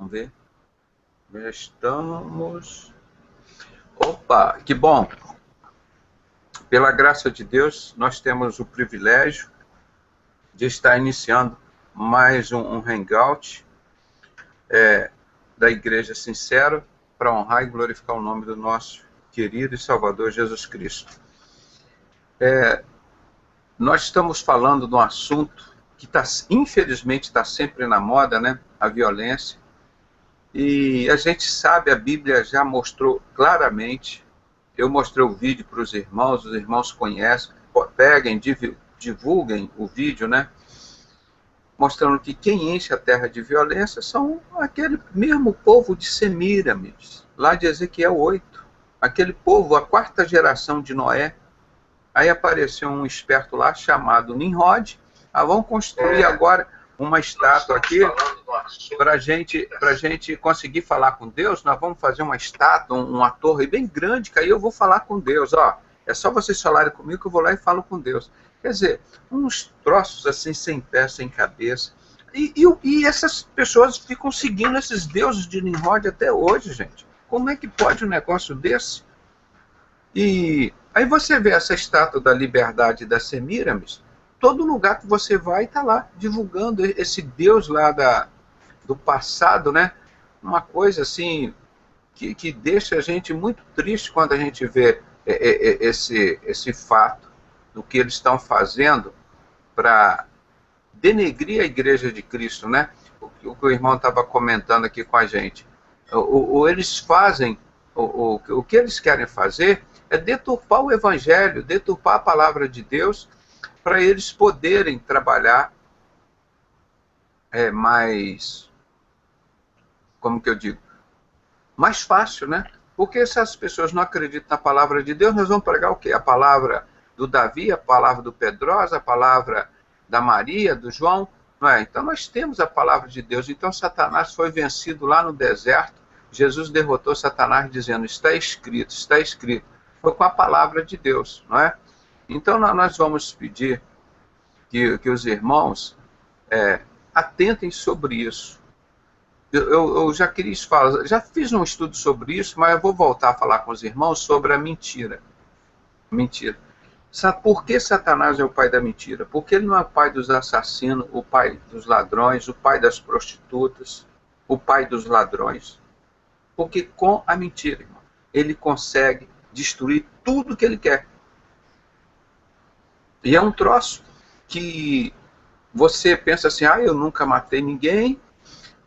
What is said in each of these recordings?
Vamos ver. Já estamos... Opa, que bom! Pela graça de Deus, nós temos o privilégio de estar iniciando mais um Hangout da Igreja Sincero para honrar e glorificar o nome do nosso querido e Salvador Jesus Cristo. Nós estamos falando de um assunto que infelizmente está sempre na moda, né? A violência. E a gente sabe, a Bíblia já mostrou claramente. Eu mostrei o vídeo para os irmãos conhecem, peguem, divulguem o vídeo, né? Mostrando que quem enche a terra de violência são aquele mesmo povo de Semíramis, lá de Ezequiel 8. Aquele povo, a quarta geração de Noé. Aí apareceu um esperto lá chamado Nimrod. Vamos construir agora uma estátua aqui para a gente conseguir falar com Deus. Nós vamos fazer uma estátua, uma torre bem grande, que aí eu vou falar com Deus. Ó, é só vocês falarem comigo que eu vou lá e falo com Deus. Quer dizer, uns troços assim, sem pé, sem cabeça. E essas pessoas ficam seguindo esses deuses de Nimrod até hoje, gente. Como é que pode um negócio desse? E aí você vê essa estátua da liberdade da Semíramis, todo lugar que você vai está lá, divulgando esse Deus lá do passado, né? Uma coisa assim, que deixa a gente muito triste quando a gente vê esse fato do que eles estão fazendo para denegrir a Igreja de Cristo, né? O que o irmão estava comentando aqui com a gente. Eles fazem, o que eles querem fazer é deturpar o Evangelho, deturpar a palavra de Deus, para eles poderem trabalhar mais, como que eu digo, mais fácil, né? Porque se as pessoas não acreditam na palavra de Deus, nós vamos pregar o quê? A palavra do Davi, a palavra do Pedrosa, a palavra da Maria, do João, não é? Então nós temos a palavra de Deus. Então Satanás foi vencido lá no deserto. Jesus derrotou Satanás dizendo, está escrito, está escrito. Foi com a palavra de Deus, não é? Então nós vamos pedir que os irmãos atentem sobre isso. Eu já queria falar, já fiz um estudo sobre isso, mas eu vou voltar a falar com os irmãos sobre a mentira. Mentira. Sabe por que Satanás é o pai da mentira? Porque ele não é o pai dos assassinos, o pai dos ladrões, o pai das prostitutas, o pai dos ladrões. Porque com a mentira, irmão, ele consegue destruir tudo que ele quer. E é um troço que você pensa assim, eu nunca matei ninguém,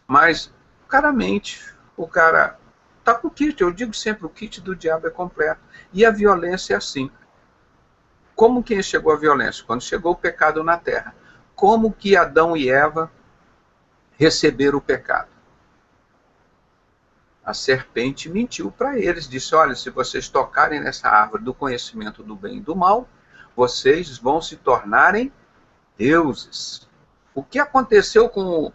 mas claramente o cara está com o kit. Eu digo sempre, o kit do diabo é completo. E a violência é assim. Como que chegou a violência? Quando chegou o pecado na terra. Como que Adão e Eva receberam o pecado? A serpente mentiu para eles, disse, olha, se vocês tocarem nessa árvore do conhecimento do bem e do mal, vocês vão se tornarem deuses. O que aconteceu com...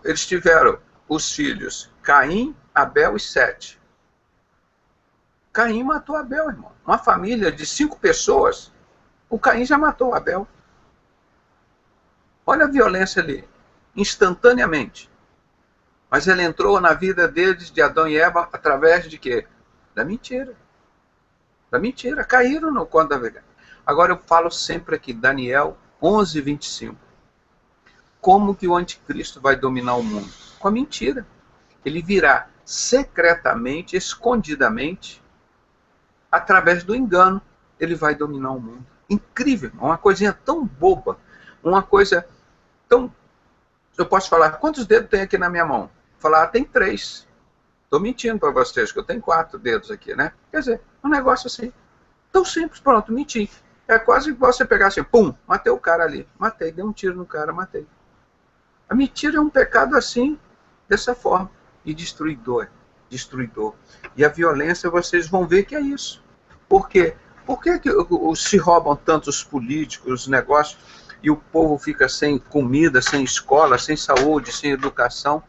Eles tiveram os filhos Caim, Abel e Sete. Caim matou Abel, irmão. Uma família de 5 pessoas, o Caim já matou Abel. Olha a violência ali, instantaneamente. Mas ela entrou na vida deles, de Adão e Eva, através de quê? Da mentira. Da mentira. Caíram no conto da verdade. Agora eu falo sempre aqui, Daniel 11, 25. Como que o anticristo vai dominar o mundo? Com a mentira. Ele virá secretamente, escondidamente, através do engano. Ele vai dominar o mundo. Incrível, irmão. Uma coisinha tão boba. Uma coisa tão... Eu posso falar, quantos dedos tem aqui na minha mão? Falar, tem 3. Estou mentindo para vocês, que eu tenho 4 dedos aqui, né? Quer dizer, um negócio assim, tão simples, pronto, menti. É quase igual você pegar assim, pum, matei o cara ali. Matei, dei um tiro no cara, matei. A mentira é um pecado assim, dessa forma. E destruidor, destruidor. E a violência, vocês vão ver que é isso. Por quê? Por que se roubam tantos políticos, os negócios, e o povo fica sem comida, sem escola, sem saúde, sem educação?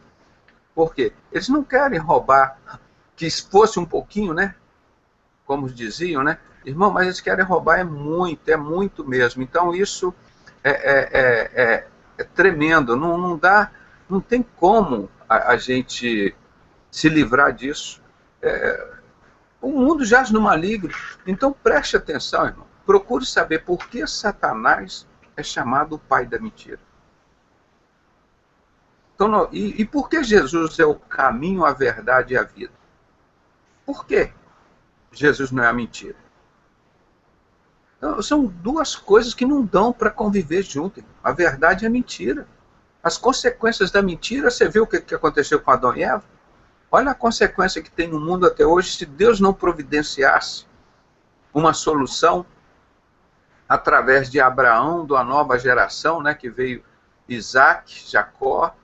Por quê? Eles não querem roubar, que fosse um pouquinho, né? Como diziam, né? Irmão, mas eles querem roubar é muito mesmo. Então isso é tremendo. Não dá, não tem como a gente se livrar disso. O mundo jaz no maligno. Então preste atenção, irmão. Procure saber por que Satanás é chamado o pai da mentira. Então, e por que Jesus é o caminho, a verdade e a vida? Por que Jesus não é a mentira? Então, são duas coisas que não dão para conviver junto. A verdade e a mentira. As consequências da mentira, você viu o que aconteceu com Adão e Eva? Olha a consequência que tem no mundo até hoje se Deus não providenciasse uma solução através de Abraão, de uma nova geração, né, que veio Isaac, Jacó,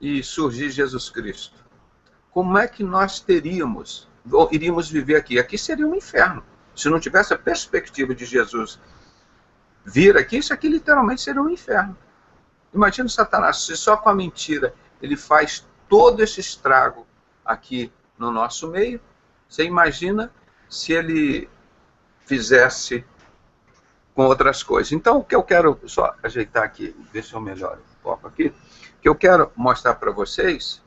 e surgir Jesus Cristo. Como é que nós teríamos, ou iríamos viver aqui? Aqui seria um inferno. Se não tivesse a perspectiva de Jesus vir aqui, isso aqui literalmente seria um inferno. Imagina o Satanás, se só com a mentira ele faz todo esse estrago aqui no nosso meio, você imagina se ele fizesse com outras coisas. Então, o que eu quero, só ajeitar aqui, ver se eu melhoro um pouco aqui, o que eu quero mostrar para vocês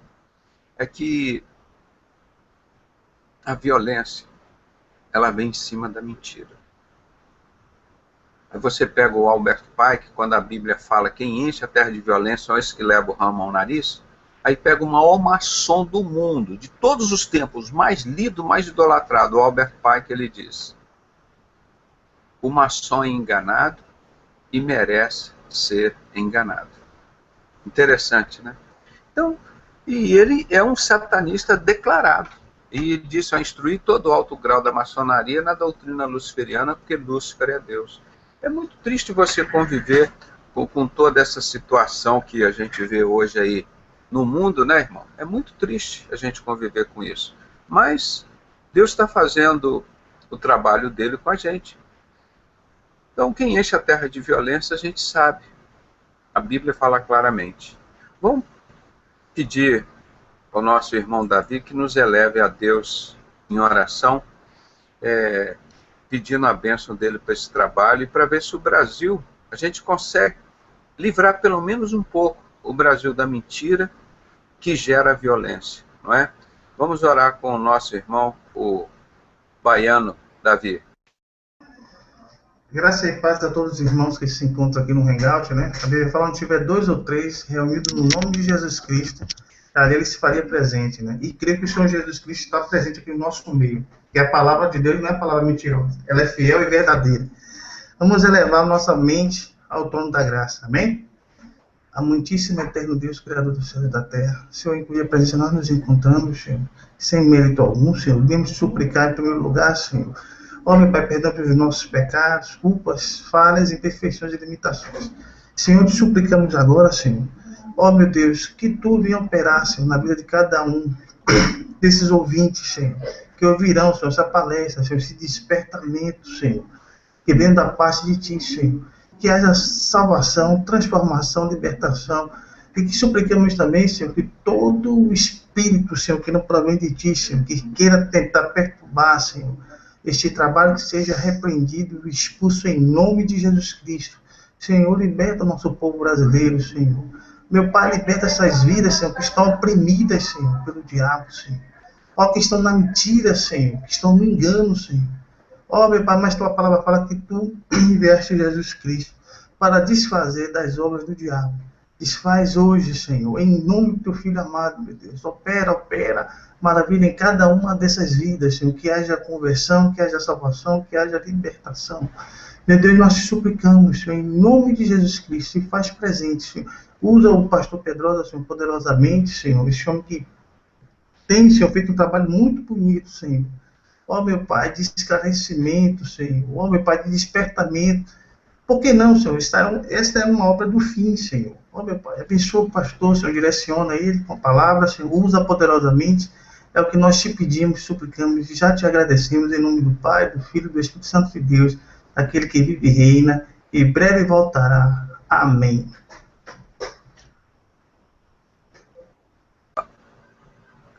é que a violência, ela vem em cima da mentira. Aí você pega o Albert Pike, quando a Bíblia fala quem enche a terra de violência são esses que levam o ramo ao nariz, aí pega o maior maçom do mundo, de todos os tempos, mais lido, mais idolatrado, o Albert Pike, ele diz: o maçom é enganado e merece ser enganado. Interessante, né? Então, e ele é um satanista declarado. E disse a instruir todo o alto grau da maçonaria na doutrina luciferiana, porque Lúcifer é Deus. É muito triste você conviver com toda essa situação que a gente vê hoje aí no mundo, né, irmão? É muito triste a gente conviver com isso. Mas Deus está fazendo o trabalho dele com a gente. Então, quem enche a terra de violência, a gente sabe. A Bíblia fala claramente. Vamos pedir ao nosso irmão Davi que nos eleve a Deus em oração, pedindo a bênção dele para esse trabalho e para ver se o Brasil, a gente consegue livrar pelo menos um pouco o Brasil da mentira que gera violência, não é? Vamos orar com o nosso irmão, o baiano Davi. Graça e paz a todos os irmãos que se encontram aqui no Hangout, né? A Bíblia fala, onde tiver 2 ou 3 reunidos no nome de Jesus Cristo, ali ele se faria presente, né? E creio que o Senhor Jesus Cristo está presente aqui no nosso meio. Que a palavra de Deus não é a palavra mentirosa, ela é fiel e verdadeira. Vamos elevar nossa mente ao trono da graça, amém? Amantíssimo eterno Deus, Criador do céu e da terra, Senhor, em cuja presença nós nos encontramos, Senhor, sem mérito algum, Senhor, devemos suplicar em primeiro lugar, Senhor. Ó, meu Pai, perdão pelos nossos pecados, culpas, falhas, imperfeições e limitações. Senhor, te suplicamos agora, Senhor. Ó, meu Deus, que Tu venha operar, Senhor, na vida de cada um desses ouvintes, Senhor, que ouvirão, Senhor, essa palestra, Senhor, esse despertamento, Senhor, que vem da parte de Ti, Senhor. Que haja salvação, transformação, libertação. E que suplicamos também, Senhor, que todo o espírito, Senhor, que não provém de Ti, Senhor, que queira tentar perturbar, Senhor, este trabalho, que seja repreendido e expulso em nome de Jesus Cristo. Senhor, liberta o nosso povo brasileiro, Senhor. Meu Pai, liberta essas vidas, Senhor, que estão oprimidas, Senhor, pelo diabo, Senhor. Ó, que estão na mentira, Senhor, que estão no engano, Senhor. Ó, meu Pai, mas Tua palavra fala que Tu enviaste Jesus Cristo para desfazer das obras do diabo. Desfaz hoje, Senhor, em nome do Teu Filho amado, meu Deus. Opera, maravilha em cada uma dessas vidas, Senhor. Que haja conversão, que haja salvação, que haja libertação. Meu Deus, nós te suplicamos, Senhor, em nome de Jesus Cristo, e faz presente, Senhor. Usa o pastor Pedrosa, Senhor, poderosamente, Senhor. Esse homem que tem, Senhor, feito um trabalho muito bonito, Senhor. Ó, meu Pai, de esclarecimento, Senhor. Ó, meu Pai, de despertamento. Por que não, Senhor? Esta é uma obra do fim, Senhor. Ó, meu Pai, abençoa o pastor, Senhor, direciona ele com a palavra, Senhor, usa poderosamente. É o que nós te pedimos, suplicamos e já te agradecemos em nome do Pai, do Filho e do Espírito Santo de Deus, aquele que vive e reina e breve voltará. Amém.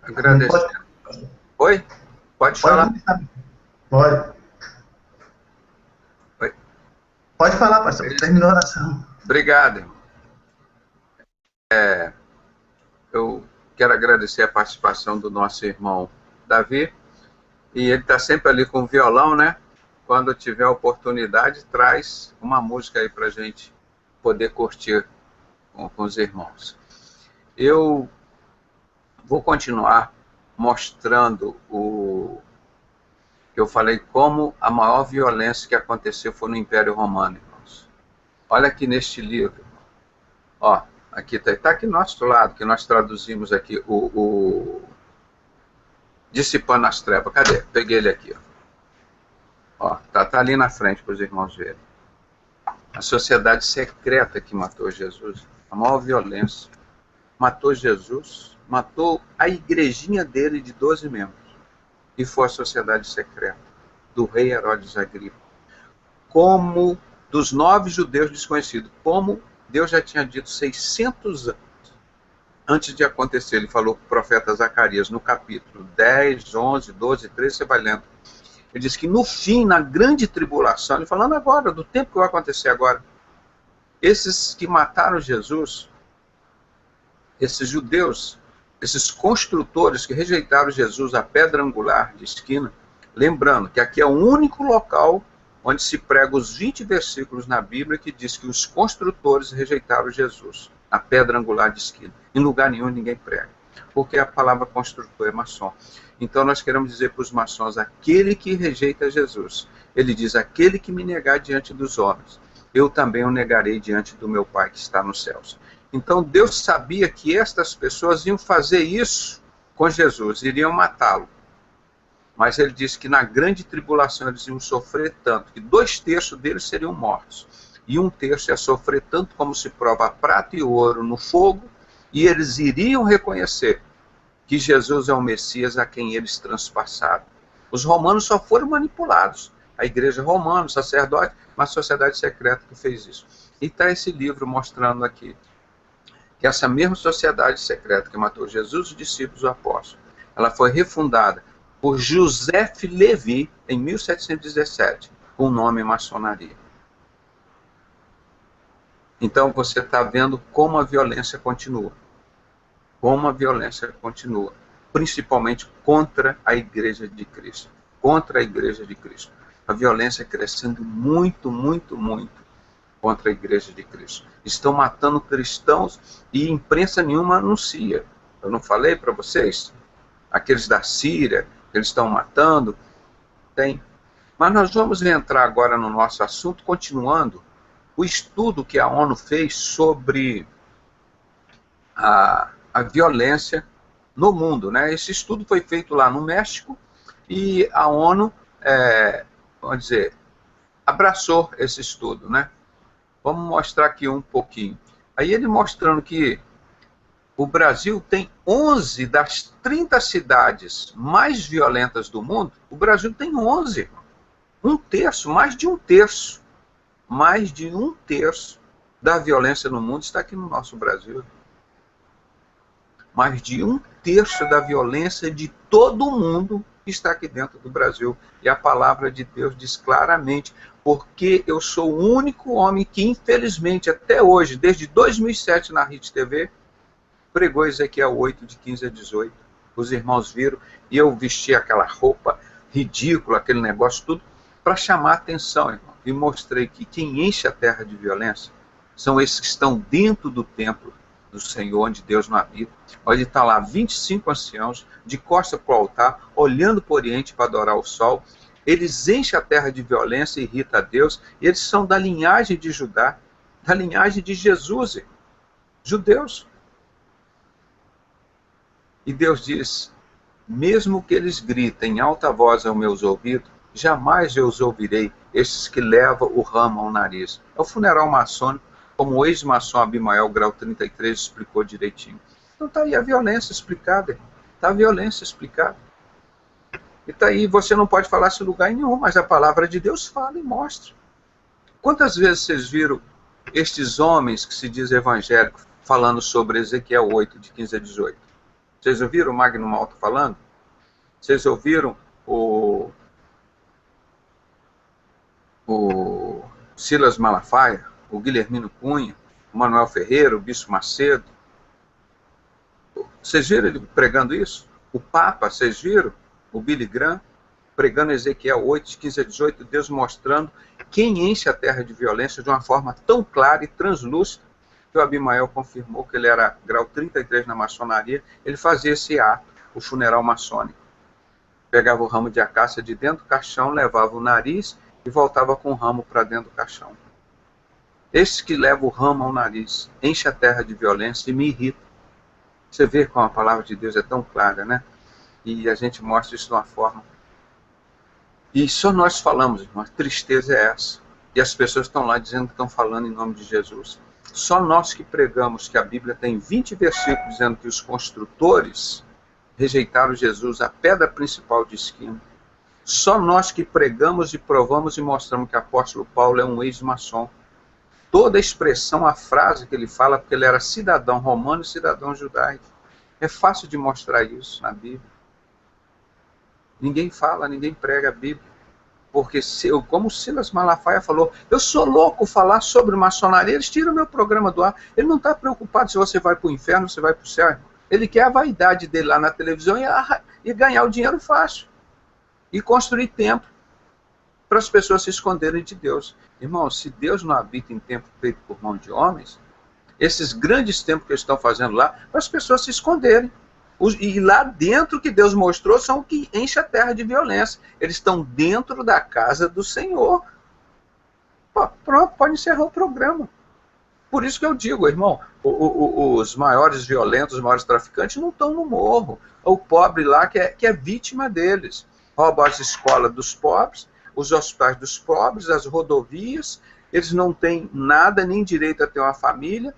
Agradeço. Oi? Pode falar. Pode. Oi? Pode falar, pastor. Terminou a oração. Obrigado. eu quero agradecer a participação do nosso irmão Davi, e ele está sempre ali com o violão, né? Quando tiver a oportunidade, traz uma música aí para a gente poder curtir com os irmãos. Eu vou continuar mostrando eu falei como a maior violência que aconteceu foi no Império Romano, irmãos. Olha aqui neste livro. Ó, aqui está aqui do nosso lado, que nós traduzimos aqui o Dissipando as Trevas. Cadê? Peguei ele aqui. Ó, tá ali na frente para os irmãos verem. A sociedade secreta que matou Jesus, a maior violência. Matou Jesus, matou a igrejinha dele de 12 membros. E foi a sociedade secreta do rei Herodes Agripa. Como dos 9 judeus desconhecidos, como Deus já tinha dito 600 anos antes de acontecer. Ele falou para o profeta Zacarias, no capítulo 10, 11, 12, 13, você vai lendo. Ele diz que no fim, na grande tribulação, ele falando agora, do tempo que vai acontecer agora, esses que mataram Jesus, esses judeus, esses construtores que rejeitaram Jesus, a pedra angular de esquina, lembrando que aqui é o único local onde se prega os 20 versículos na Bíblia que diz que os construtores rejeitaram Jesus, a pedra angular de esquina. Em lugar nenhum ninguém prega, porque a palavra construtor é maçom. Então nós queremos dizer para os maçons, aquele que rejeita Jesus, ele diz, aquele que me negar diante dos homens, eu também o negarei diante do meu Pai que está nos céus. Então Deus sabia que estas pessoas iam fazer isso com Jesus, iriam matá-lo. Mas ele disse que na grande tribulação eles iam sofrer tanto, que 2/3 deles seriam mortos. E 1/3 ia sofrer tanto como se prova prata e ouro no fogo, e eles iriam reconhecer que Jesus é o Messias a quem eles transpassaram. Os romanos só foram manipulados. A igreja romana, o sacerdote, uma sociedade secreta que fez isso. E está esse livro mostrando aqui que essa mesma sociedade secreta que matou Jesus, os discípulos, o apóstolo, ela foi refundada por Joseph Levi em 1717, com o nome maçonaria. Então você está vendo como a violência continua. Como a violência continua, principalmente contra a Igreja de Cristo. Contra a Igreja de Cristo. A violência crescendo muito, muito, muito contra a Igreja de Cristo. Estão matando cristãos e imprensa nenhuma anuncia. Eu não falei para vocês? Aqueles da Síria, que eles estão matando, tem. Mas nós vamos entrar agora no nosso assunto, continuando o estudo que a ONU fez sobre a violência no mundo, né? Esse estudo foi feito lá no México e a ONU, vamos dizer, abraçou esse estudo, né? Vamos mostrar aqui um pouquinho. Aí ele mostrando que o Brasil tem 11 das 30 cidades mais violentas do mundo, o Brasil tem 11. 1/3, mais de 1/3. Mais de 1/3 da violência no mundo está aqui no nosso Brasil. Mais de 1/3 da violência de todo o mundo está aqui dentro do Brasil. E a palavra de Deus diz claramente, porque eu sou o único homem que, infelizmente, até hoje, desde 2007 na Rede TV, pregou Ezequiel 8, de 15 a 18. Os irmãos viram, e eu vesti aquela roupa ridícula, aquele negócio tudo, para chamar a atenção, irmão. E mostrei que quem enche a terra de violência são esses que estão dentro do templo do Senhor, onde Deus não habita. Onde está lá 25 anciãos, de costa para o altar, olhando para o Oriente para adorar o sol. Eles enchem a terra de violência e irritam a Deus. Eles são da linhagem de Judá, da linhagem de Jesus, irmão. Judeus. E Deus diz, mesmo que eles gritem em alta voz aos meus ouvidos, jamais eu os ouvirei, esses que levam o ramo ao nariz. É o funeral maçônico, como o ex-maçom Abimael, grau 33, explicou direitinho. Então está aí a violência explicada, está a violência explicada. E está aí, você não pode falar isso em lugar nenhum, mas a palavra de Deus fala e mostra. Quantas vezes vocês viram estes homens que se dizem evangélicos falando sobre Ezequiel 8, de 15 a 18? Vocês ouviram o Magno Malta falando? Vocês ouviram o Silas Malafaia, o Guilhermino Cunha, o Manuel Ferreira, o Bispo Macedo, Vocês viram ele pregando isso? O Papa, vocês viram? O Billy Graham pregando Ezequiel 8, de 15 a 18, Deus mostrando quem enche a terra de violência de uma forma tão clara e translúcida, que o Abimael confirmou que ele era grau 33 na maçonaria. Ele fazia esse ato, o funeral maçônico. Pegava o ramo de acácia de dentro do caixão, levava o nariz e voltava com o ramo para dentro do caixão. Esse que leva o ramo ao nariz enche a terra de violência e me irrita. Você vê como a palavra de Deus é tão clara, né? E a gente mostra isso de uma forma. E só nós falamos, irmão, a tristeza é essa. E as pessoas estão lá dizendo que estão falando em nome de Jesus. Só nós que pregamos que a Bíblia tem 20 versículos dizendo que os construtores rejeitaram Jesus, a pedra principal de esquina. Só nós que pregamos e provamos e mostramos que o apóstolo Paulo é um ex-maçom. Toda a expressão, a frase que ele fala, porque ele era cidadão romano e cidadão judaico. É fácil de mostrar isso na Bíblia. Ninguém fala, ninguém prega a Bíblia. Porque, como Silas Malafaia falou, eu sou louco falar sobre maçonaria, eles tiram o meu programa do ar. Ele não está preocupado se você vai para o inferno ou se vai para o céu. Ele quer a vaidade dele lá na televisão e ganhar o dinheiro fácil. E construir templo para as pessoas se esconderem de Deus. Irmão, se Deus não habita em templo feito por mão de homens, esses grandes templos que eles estão fazendo lá, para as pessoas se esconderem. E lá dentro que Deus mostrou são o que enche a terra de violência. Eles estão dentro da casa do Senhor. Pronto, pode encerrar o programa. Por isso que eu digo, irmão, os maiores violentos, os maiores traficantes não estão no morro. O pobre lá que é vítima deles. Roubam as escolas dos pobres, os hospitais dos pobres, as rodovias. Eles não têm nada, nem direito a ter uma família.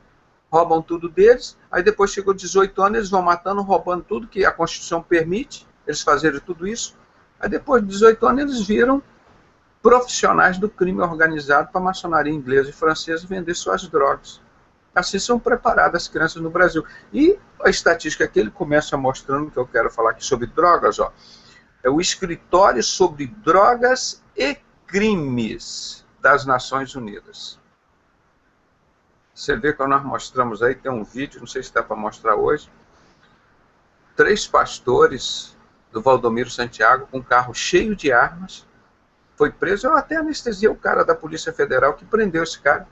Roubam tudo deles, aí depois chegou 18 anos, eles vão matando, roubando tudo que a Constituição permite, eles fazerem tudo isso. Aí depois de 18 anos, eles viram profissionais do crime organizado para a maçonaria inglesa e francesa vender suas drogas. Assim são preparadas as crianças no Brasil. E a estatística que ele começa mostrando, que eu quero falar aqui sobre drogas, ó, é o Escritório sobre Drogas e Crimes das Nações Unidas. Você vê que nós mostramos aí, tem um vídeo, não sei se dá para mostrar hoje, 3 pastores do Valdomiro Santiago com um carro cheio de armas, foi preso. Eu até anestesia o cara da Polícia Federal que prendeu esse cara.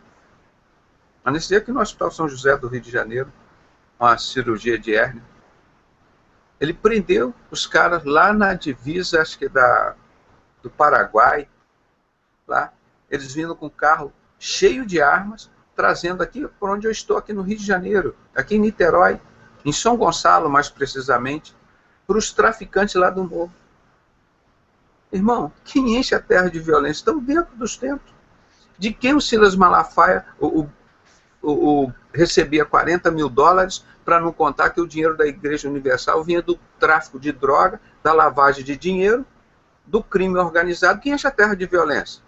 Anestesia aqui no Hospital São José do Rio de Janeiro, uma cirurgia de hérnia. Ele prendeu os caras lá na divisa, acho que do Paraguai, lá, eles vindo com um carro cheio de armas, trazendo aqui por onde eu estou, aqui no Rio de Janeiro, aqui em Niterói, em São Gonçalo, mais precisamente, para os traficantes lá do morro. Irmão, quem enche a terra de violência estão dentro dos templos. De quem o Silas Malafaia recebia 40 mil dólares, para não contar que o dinheiro da Igreja Universal vinha do tráfico de droga, da lavagem de dinheiro, do crime organizado. Quem enche a terra de violência?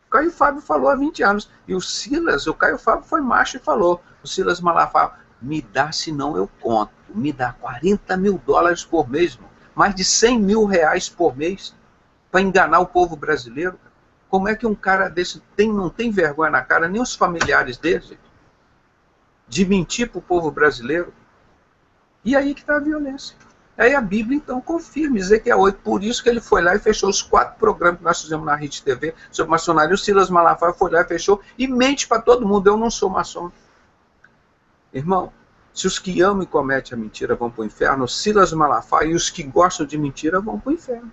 O Caio Fábio falou há 20 anos. E o Caio Fábio foi macho e falou. O Silas Malafaia, me dá, senão eu conto. Me dá 40 mil dólares por mês, irmão. Mais de 100 mil reais por mês, para enganar o povo brasileiro. Como é que um cara desse não tem vergonha na cara, nem os familiares dele, de mentir para o povo brasileiro? E aí que está a violência. Aí a Bíblia, então, confirma, Ezequiel 8, por isso que ele foi lá e fechou os 4 programas que nós fizemos na Rede TV sobre maçonaria. O Silas Malafaia foi lá e fechou e mente para todo mundo, eu não sou maçom. Irmão, se os que amam e cometem a mentira vão para o inferno, o Silas Malafaia e os que gostam de mentira vão para o inferno.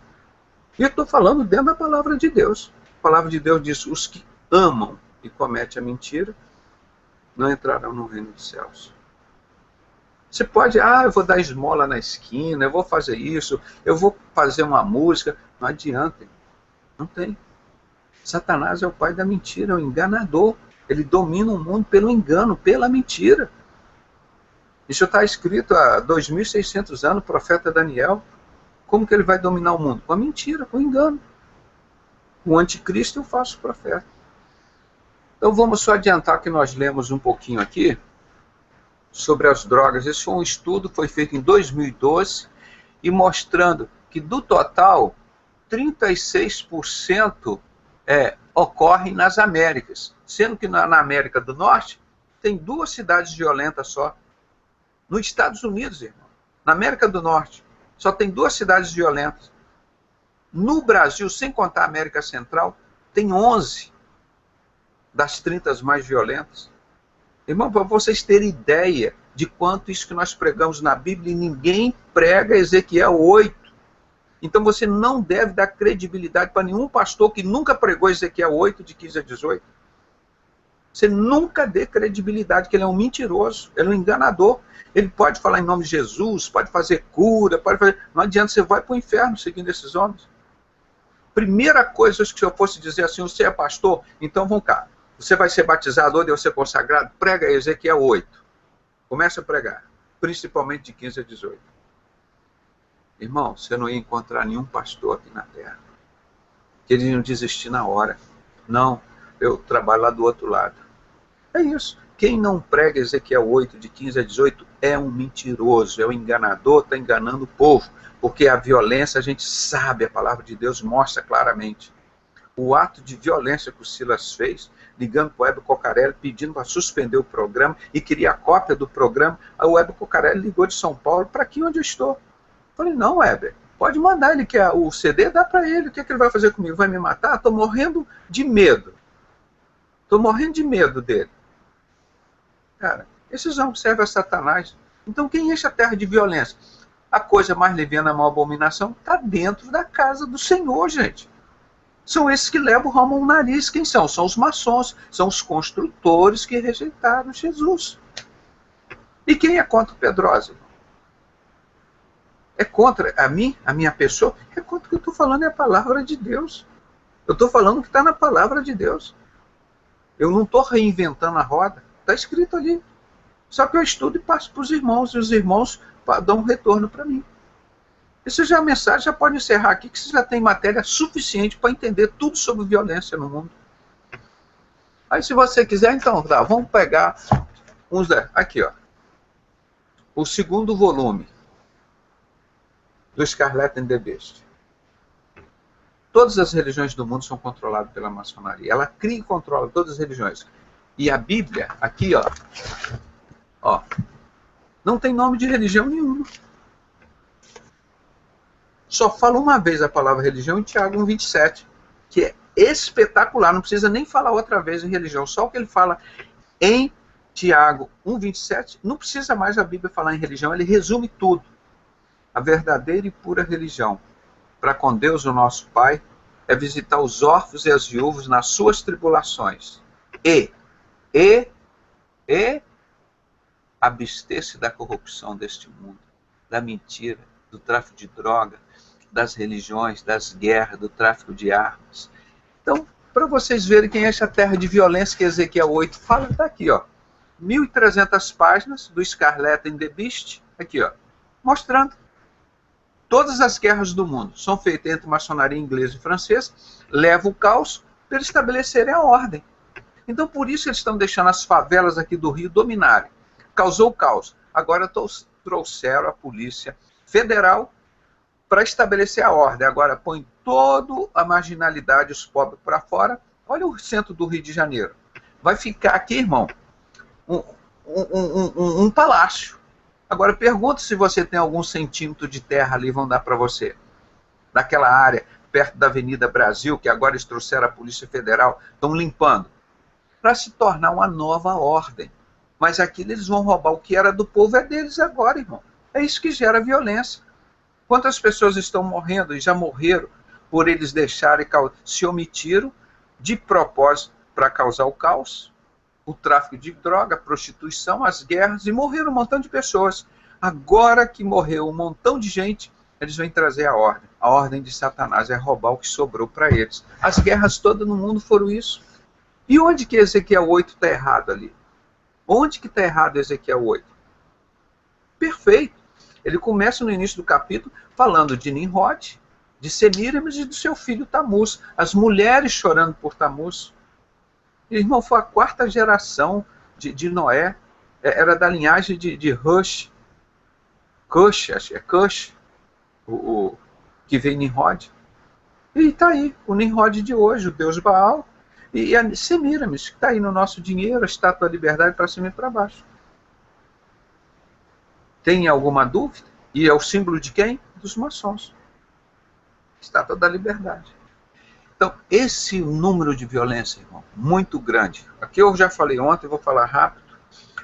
E eu estou falando dentro da palavra de Deus. A palavra de Deus diz, os que amam e cometem a mentira não entrarão no reino dos céus. Você pode, eu vou dar esmola na esquina, eu vou fazer isso, eu vou fazer uma música. Não adianta, não tem. Satanás é o pai da mentira, é o enganador. Ele domina o mundo pelo engano, pela mentira. Isso está escrito há 2.600 anos, o profeta Daniel. Como que ele vai dominar o mundo? Com a mentira, com o engano. O anticristo é o falso profeta. Então vamos só adiantar que nós lemos um pouquinho aqui sobre as drogas. Esse foi um estudo, foi feito em 2012, e mostrando que do total, 36% ocorre nas Américas, sendo que na América do Norte tem 2 cidades violentas só. Nos Estados Unidos, irmão, na América do Norte, só tem 2 cidades violentas. No Brasil, sem contar a América Central, tem 11 das 30 mais violentas. Irmão, para vocês terem ideia de quanto isso que nós pregamos na Bíblia, ninguém prega Ezequiel 8. Então você não deve dar credibilidade para nenhum pastor que nunca pregou Ezequiel 8, de 15 a 18. Você nunca dê credibilidade, que ele é um mentiroso, ele é um enganador. Ele pode falar em nome de Jesus, pode fazer cura, pode fazer... Não adianta, você vai para o inferno seguindo esses homens. Primeira coisa que se eu fosse dizer assim, você é pastor, então vamos cá. Você vai ser batizado ou deve ser consagrado? Prega Ezequiel 8. Começa a pregar, principalmente de 15 a 18. Irmão, você não ia encontrar nenhum pastor aqui na terra que ele não desistir na hora. Não, eu trabalho lá do outro lado. É isso. Quem não prega Ezequiel 8, de 15 a 18, é um mentiroso, é um enganador, está enganando o povo. Porque a violência, a gente sabe, a palavra de Deus mostra claramente. O ato de violência que o Silas fez, ligando para o Heber Cocarelli, pedindo para suspender o programa e queria a cópia do programa. Aí o Heber Cocarelli ligou de São Paulo, para aqui onde eu estou. Falei, não, Heber, pode mandar, ele quer o CD, dá para ele. O que é que ele vai fazer comigo? Vai me matar? Estou morrendo de medo. Estou morrendo de medo dele. Cara, esses homens servem a Satanás. Então quem enche a terra de violência? A coisa mais leviana, a maior abominação, está dentro da casa do Senhor, gente. São esses que levam o ramo ao nariz. Quem são? São os maçons, são os construtores que rejeitaram Jesus. E quem é contra o Pedrosa? É contra a mim, a minha pessoa? É contra o que eu estou falando, é a palavra de Deus. Eu estou falando o que está na palavra de Deus. Eu não estou reinventando a roda. Está escrito ali. Só que eu estudo e passo para os irmãos, e os irmãos dão um retorno para mim. Isso já é a mensagem, já pode encerrar aqui, que você já tem matéria suficiente para entender tudo sobre violência no mundo. Aí se você quiser, então, tá, vamos pegar uns... Aqui, ó. O segundo volume do Scarlet and the Beast. Todas as religiões do mundo são controladas pela maçonaria. Ela cria e controla todas as religiões. E a Bíblia, aqui, ó, não tem nome de religião nenhuma. Só fala uma vez a palavra religião em Tiago 1,27, que é espetacular, não precisa nem falar outra vez em religião, só o que ele fala em Tiago 1,27, não precisa mais a Bíblia falar em religião, ele resume tudo. A verdadeira e pura religião para com Deus, o nosso Pai, é visitar os órfãos e as viúvas nas suas tribulações e abster-se da corrupção deste mundo, da mentira, do tráfico de droga, das religiões, das guerras, do tráfico de armas. Então, para vocês verem quem é essa terra de violência que Ezequiel 8 fala, está aqui, ó. 1.300 páginas do Scarlet and the Beast, aqui, ó, mostrando todas as guerras do mundo são feitas entre maçonaria inglesa e francesa, leva o caos para eles estabelecerem a ordem. Então, por isso eles estão deixando as favelas aqui do Rio dominarem. Causou caos. Agora trouxeram a Polícia Federal para estabelecer a ordem. Agora põe toda a marginalidade, os pobres para fora. Olha o centro do Rio de Janeiro. Vai ficar aqui, irmão, um palácio. Agora pergunta se você tem algum centímetro de terra ali, vão dar para você. Naquela área, perto da Avenida Brasil, que agora eles trouxeram a Polícia Federal, estão limpando. Para se tornar uma nova ordem. Mas aquilo eles vão roubar o que era do povo, é deles agora, irmão. É isso que gera violência. Quantas pessoas estão morrendo e já morreram por eles deixarem, se omitiram de propósito para causar o caos, o tráfico de droga, a prostituição, as guerras, e morreram um montão de pessoas. Agora que morreu um montão de gente, eles vêm trazer a ordem. A ordem de Satanás é roubar o que sobrou para eles. As guerras todas no mundo foram isso. E onde que Ezequiel 8 está errado ali? Onde que está errado Ezequiel 8? Perfeito. Ele começa no início do capítulo falando de Nimrod, de Semíramis e do seu filho Tamuz. As mulheres chorando por Tamuz. Irmão, foi a 4ª geração de Noé. Era da linhagem de Rush. Cush, acho que é Cush, o que veio Nimrod. E está aí, o Nimrod de hoje, o Deus Baal. E a Semíramis, que está aí no nosso dinheiro, a estátua da liberdade para cima e para baixo. Tem alguma dúvida? E é o símbolo de quem? Dos maçons. Estátua da Liberdade. Então, esse número de violência, irmão, muito grande. Aqui eu já falei ontem, vou falar rápido.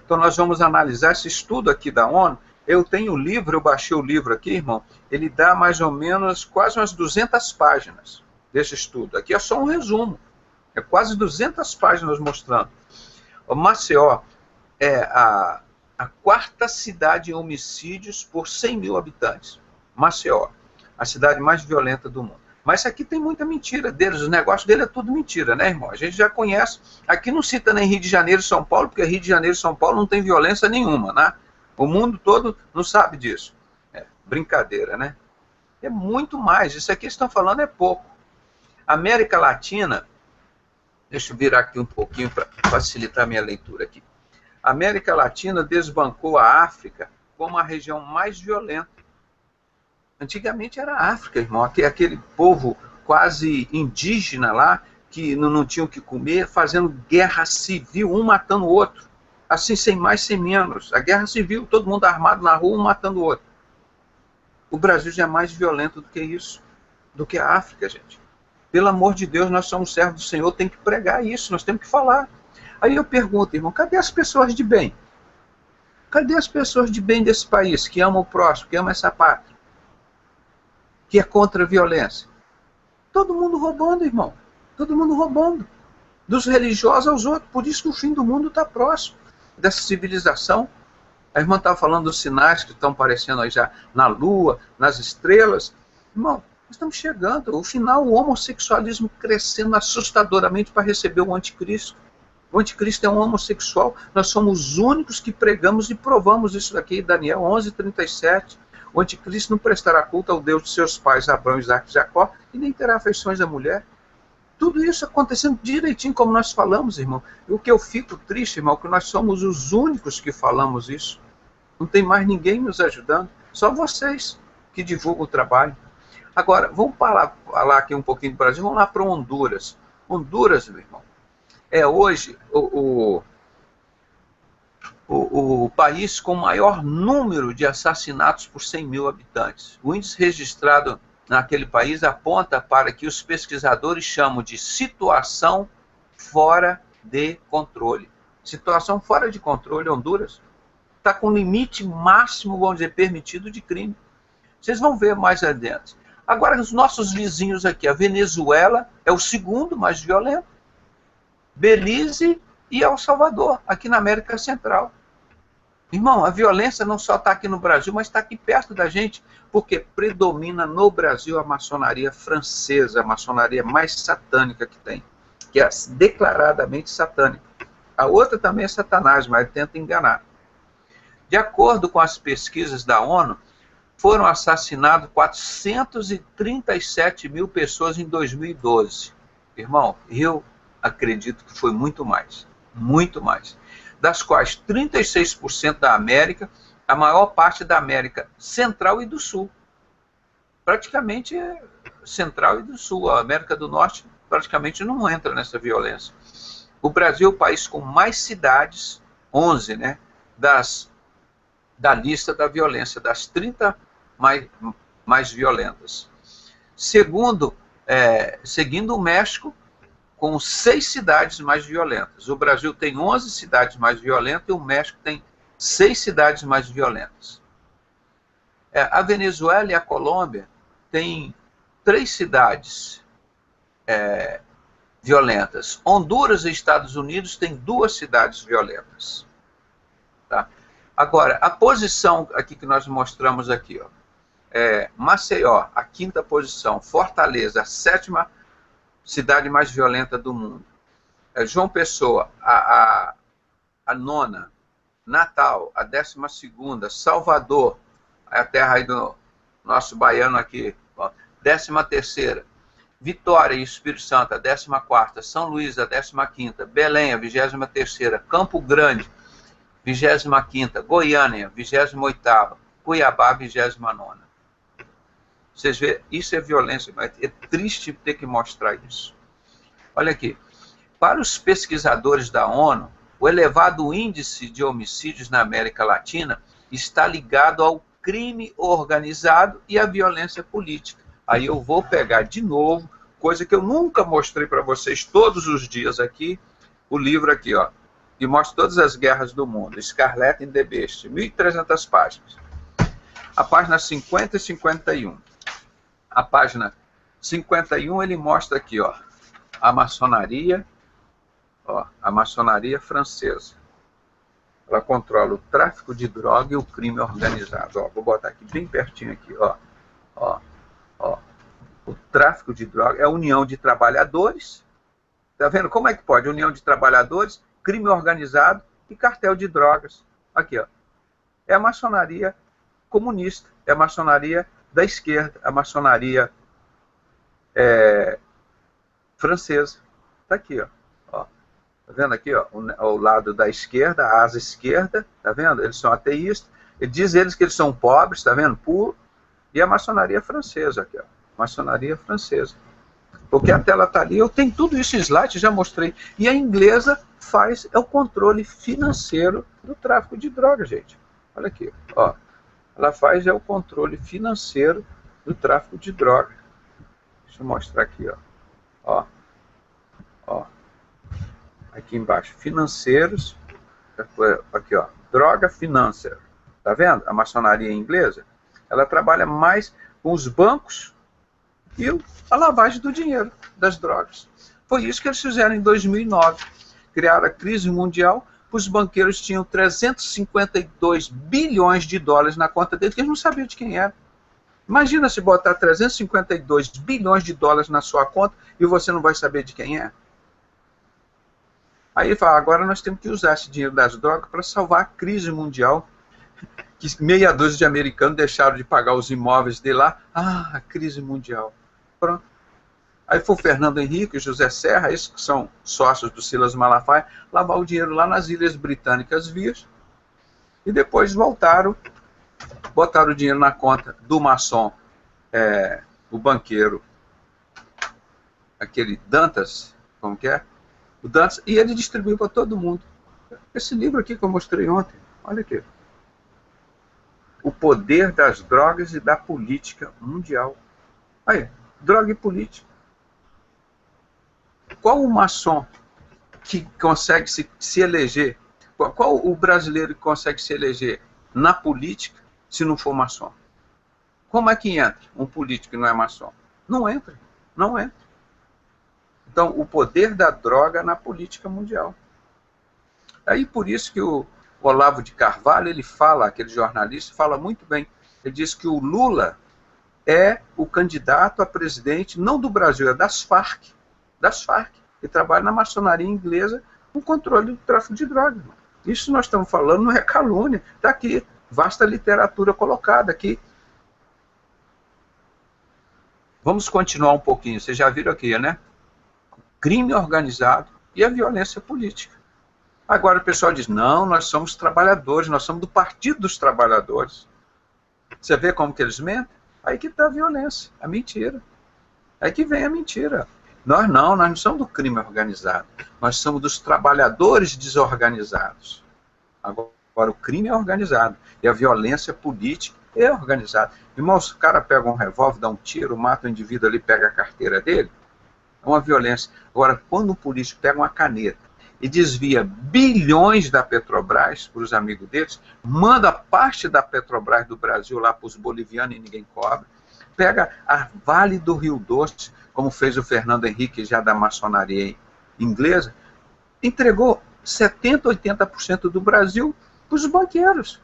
Então, nós vamos analisar esse estudo aqui da ONU. Eu tenho o livro, eu baixei o livro aqui, irmão. Ele dá mais ou menos quase umas 200 páginas desse estudo. Aqui é só um resumo. É quase 200 páginas mostrando. O Maceió é a quarta cidade em homicídios por 100 mil habitantes. Maceió, a cidade mais violenta do mundo. Mas aqui tem muita mentira deles, o negócio dele é tudo mentira, né, irmão? A gente já conhece. Aqui não cita nem Rio de Janeiro e São Paulo, porque Rio de Janeiro e São Paulo não tem violência nenhuma, né? O mundo todo não sabe disso. É brincadeira, né? É muito mais. Isso aqui que estão falando é pouco. América Latina, deixa eu virar aqui um pouquinho para facilitar a minha leitura aqui. A América Latina desbancou a África como a região mais violenta. Antigamente era a África, irmão, aquele povo quase indígena lá, que não tinha o que comer, fazendo guerra civil, um matando o outro. Assim, sem mais, sem menos. A guerra civil, todo mundo armado na rua, um matando o outro. O Brasil já é mais violento do que isso, do que a África, gente. Pelo amor de Deus, nós somos servos do Senhor, tem que pregar isso, nós temos que falar. Aí eu pergunto, irmão, cadê as pessoas de bem? Cadê as pessoas de bem desse país, que amam o próximo, que amam essa pátria? Que é contra a violência? Todo mundo roubando, irmão. Todo mundo roubando. Dos religiosos aos outros. Por isso que o fim do mundo está próximo dessa civilização. A irmã estava falando dos sinais que estão aparecendo aí já na lua, nas estrelas. Irmão, nós estamos chegando. O final, o homossexualismo crescendo assustadoramente para receber o anticristo. O anticristo é um homossexual. Nós somos os únicos que pregamos e provamos isso daqui. Daniel 11:37. O anticristo não prestará culto ao Deus de seus pais, Abraão, Isaque e Jacó, e nem terá afeições à mulher. Tudo isso acontecendo direitinho como nós falamos, irmão. E o que eu fico triste, irmão, é que nós somos os únicos que falamos isso. Não tem mais ninguém nos ajudando. Só vocês que divulgam o trabalho. Agora, vamos falar aqui um pouquinho do Brasil. Vamos lá para Honduras. Honduras, meu irmão, é hoje o país com o maior número de assassinatos por 100 mil habitantes. O índice registrado naquele país aponta para que os pesquisadores chamam de situação fora de controle. Situação fora de controle, Honduras está com limite máximo, vamos dizer, permitido de crime. Vocês vão ver mais adiante. Agora, os nossos vizinhos aqui, a Venezuela é o segundo mais violento. Belize e El Salvador, aqui na América Central. Irmão, a violência não só está aqui no Brasil, mas está aqui perto da gente, porque predomina no Brasil a maçonaria francesa, a maçonaria mais satânica que tem, que é declaradamente satânica. A outra também é Satanás, mas tenta enganar. De acordo com as pesquisas da ONU, foram assassinados 437 mil pessoas em 2012. Irmão, eu acredito que foi muito mais, das quais 36% da América, a maior parte da América Central e do Sul. Praticamente é Central e do Sul. A América do Norte praticamente não entra nessa violência. O Brasil é o país com mais cidades, 11, né, da lista da violência, das 30 mais violentas. Seguindo o México, com 6 cidades mais violentas. O Brasil tem 11 cidades mais violentas e o México tem 6 cidades mais violentas. A Venezuela e a Colômbia têm 3 cidades violentas. Honduras e Estados Unidos têm 2 cidades violentas. Tá? Agora, a posição aqui que nós mostramos aqui, ó, Maceió, a 5ª posição, Fortaleza, a 7ª cidade mais violenta do mundo. João Pessoa, a 9ª. Natal, a 12ª. Salvador, a terra aí do nosso baiano aqui, 13ª. Vitória e Espírito Santo, a 14ª. São Luís, a 15ª. Belém, a 23ª. Campo Grande, 25ª. Goiânia, 28ª. Cuiabá, 29ª. Vocês veem, isso é violência, mas é triste ter que mostrar isso. Olha aqui, para os pesquisadores da ONU, o elevado índice de homicídios na América Latina está ligado ao crime organizado e à violência política. Aí eu vou pegar de novo, coisa que eu nunca mostrei para vocês todos os dias aqui, o livro aqui, ó, que mostra todas as guerras do mundo, Scarlet and the Beast, 1.300 páginas. A página 50 e 51. A página 51 ele mostra aqui, ó, a maçonaria francesa. Ela controla o tráfico de droga e o crime organizado. Ó, vou botar aqui bem pertinho aqui, ó. O tráfico de droga é a união de trabalhadores. Tá vendo como é que pode? União de trabalhadores, crime organizado e cartel de drogas. Aqui, ó. É a maçonaria comunista, é a maçonaria da esquerda, a maçonaria francesa. Tá aqui, ó. Tá vendo aqui, ó, o lado da esquerda, a asa esquerda, tá vendo? Eles são ateístas. Diz eles que eles são pobres, tá vendo? Puro. E a maçonaria francesa aqui, ó. Maçonaria francesa. Porque a tela tá ali, eu tenho tudo isso em slide, já mostrei. E a inglesa é o controle financeiro do tráfico de drogas, gente. Olha aqui, ó. Ela o controle financeiro do tráfico de drogas. Deixa eu mostrar aqui, ó. Aqui embaixo, financeiros, aqui, ó, droga financeira. Tá vendo? A maçonaria inglesa, ela trabalha mais com os bancos e a lavagem do dinheiro, das drogas. Foi isso que eles fizeram em 2009. Criaram a crise mundial, os banqueiros tinham 352 bilhões de dólares na conta deles, que eles não sabiam de quem era. Imagina se botar 352 bilhões de dólares na sua conta e você não vai saber de quem é. Aí ele fala, agora nós temos que usar esse dinheiro das drogas para salvar a crise mundial, que meia dúzia de americanos deixaram de pagar os imóveis de lá. Ah, a crise mundial. Pronto. Aí foi o Fernando Henrique e José Serra, esses que são sócios do Silas Malafaia, lavar o dinheiro lá nas Ilhas Britânicas Virgens, e depois voltaram, botaram o dinheiro na conta do maçom, o banqueiro, aquele Dantas, como que é? O Dantas, e ele distribuiu para todo mundo. Esse livro aqui que eu mostrei ontem, olha aqui. O poder das drogas e da política mundial. Aí, droga e política. Qual o maçom que consegue se eleger? Qual o brasileiro que consegue se eleger na política se não for maçom? Como é que entra um político que não é maçom? Não entra, não entra. Então, o poder da droga na política mundial. Aí, por isso que o Olavo de Carvalho, ele fala, aquele jornalista, fala muito bem. Ele diz que o Lula é o candidato a presidente, não do Brasil, é das Farc, que trabalha na maçonaria inglesa com controle do tráfico de drogas. Isso nós estamos falando, não é calúnia. Está aqui, vasta literatura colocada aqui. Vamos continuar um pouquinho, vocês já viram aqui, né? Crime organizado e a violência política. Agora o pessoal diz, não, nós somos trabalhadores, nós somos do Partido dos Trabalhadores. Você vê como que eles mentem? Aí que está a violência, a mentira. Aí que vem a mentira. Nós não somos do crime organizado, nós somos dos trabalhadores desorganizados. Agora o crime é organizado e a violência política é organizada. Irmãos, o cara pega um revólver, dá um tiro, mata o indivíduo ali, pega a carteira dele, é uma violência. Agora, quando um político pega uma caneta e desvia bilhões da Petrobras para os amigos deles, manda parte da Petrobras do Brasil lá para os bolivianos e ninguém cobra, pega a Vale do Rio Doce, como fez o Fernando Henrique já da maçonaria inglesa, entregou 70%, 80% do Brasil para os banqueiros.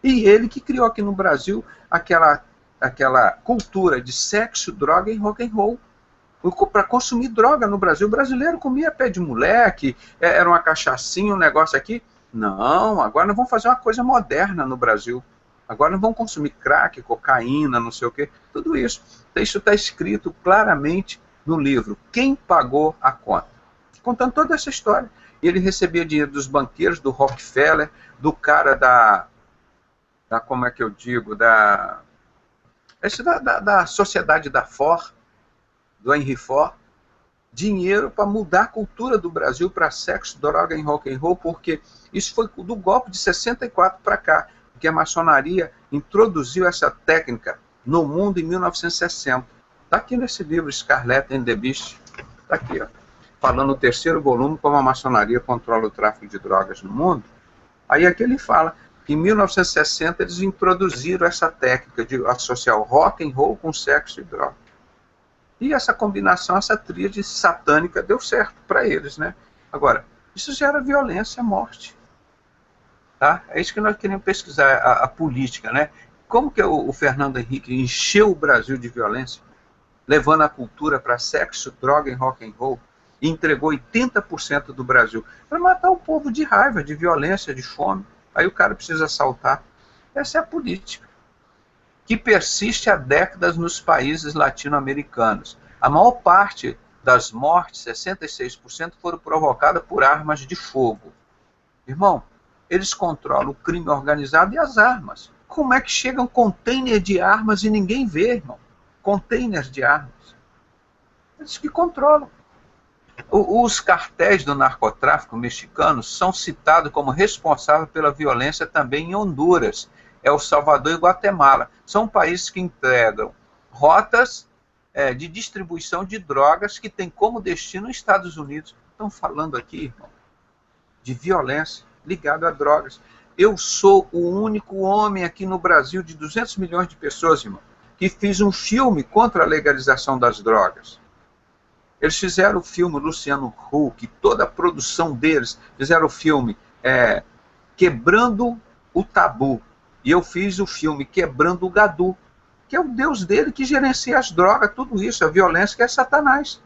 E ele que criou aqui no Brasil aquela cultura de sexo, droga e rock and roll. Para consumir droga no Brasil, o brasileiro comia pé de moleque, era uma cachaçinha, um negócio aqui. Não, agora nós vamos fazer uma coisa moderna no Brasil. Agora nós vamos consumir crack, cocaína, não sei o quê, tudo isso. Isso está escrito claramente no livro. Quem pagou a conta? Contando toda essa história. Ele recebia dinheiro dos banqueiros, do Rockefeller, do cara da como é que eu digo, da sociedade da Ford, do Henry Ford, dinheiro para mudar a cultura do Brasil para sexo, droga e rock and roll, porque isso foi do golpe de 64 para cá. porque a maçonaria introduziu essa técnica no mundo em 1960. Está aqui nesse livro, Scarlet and the Beast, está aqui, ó, falando no terceiro volume, como a maçonaria controla o tráfico de drogas no mundo. Aí aqui ele fala que em 1960 eles introduziram essa técnica de associar o rock and roll com sexo e droga. E essa combinação, essa tríade satânica deu certo para eles, né? Agora, isso gera violência, morte. Tá? É isso que nós queremos pesquisar, a política, né? Como que o Fernando Henrique encheu o Brasil de violência, levando a cultura para sexo, droga e rock and roll, e entregou 80% do Brasil para matar o povo de raiva, de violência, de fome. Aí o cara precisa assaltar. Essa é a política, que persiste há décadas nos países latino-americanos. A maior parte das mortes, 66%, foram provocadas por armas de fogo. Irmão, eles controlam o crime organizado e as armas. Como é que chega um container de armas e ninguém vê, irmão? Containers de armas. Eles que controlam. Os cartéis do narcotráfico mexicano são citados como responsáveis pela violência também em Honduras, El Salvador e Guatemala. São países que entregam rotas de distribuição de drogas que têm como destino os Estados Unidos. Estão falando aqui, irmão, de violência ligada a drogas. Eu sou o único homem aqui no Brasil de 200 milhões de pessoas, irmão, que fiz um filme contra a legalização das drogas. Eles fizeram o filme Luciano Huck, toda a produção deles, fizeram o filme Quebrando o Tabu. E eu fiz o filme Quebrando o Gadu, que é o Deus dele que gerencia as drogas, tudo isso, a violência, que é Satanás.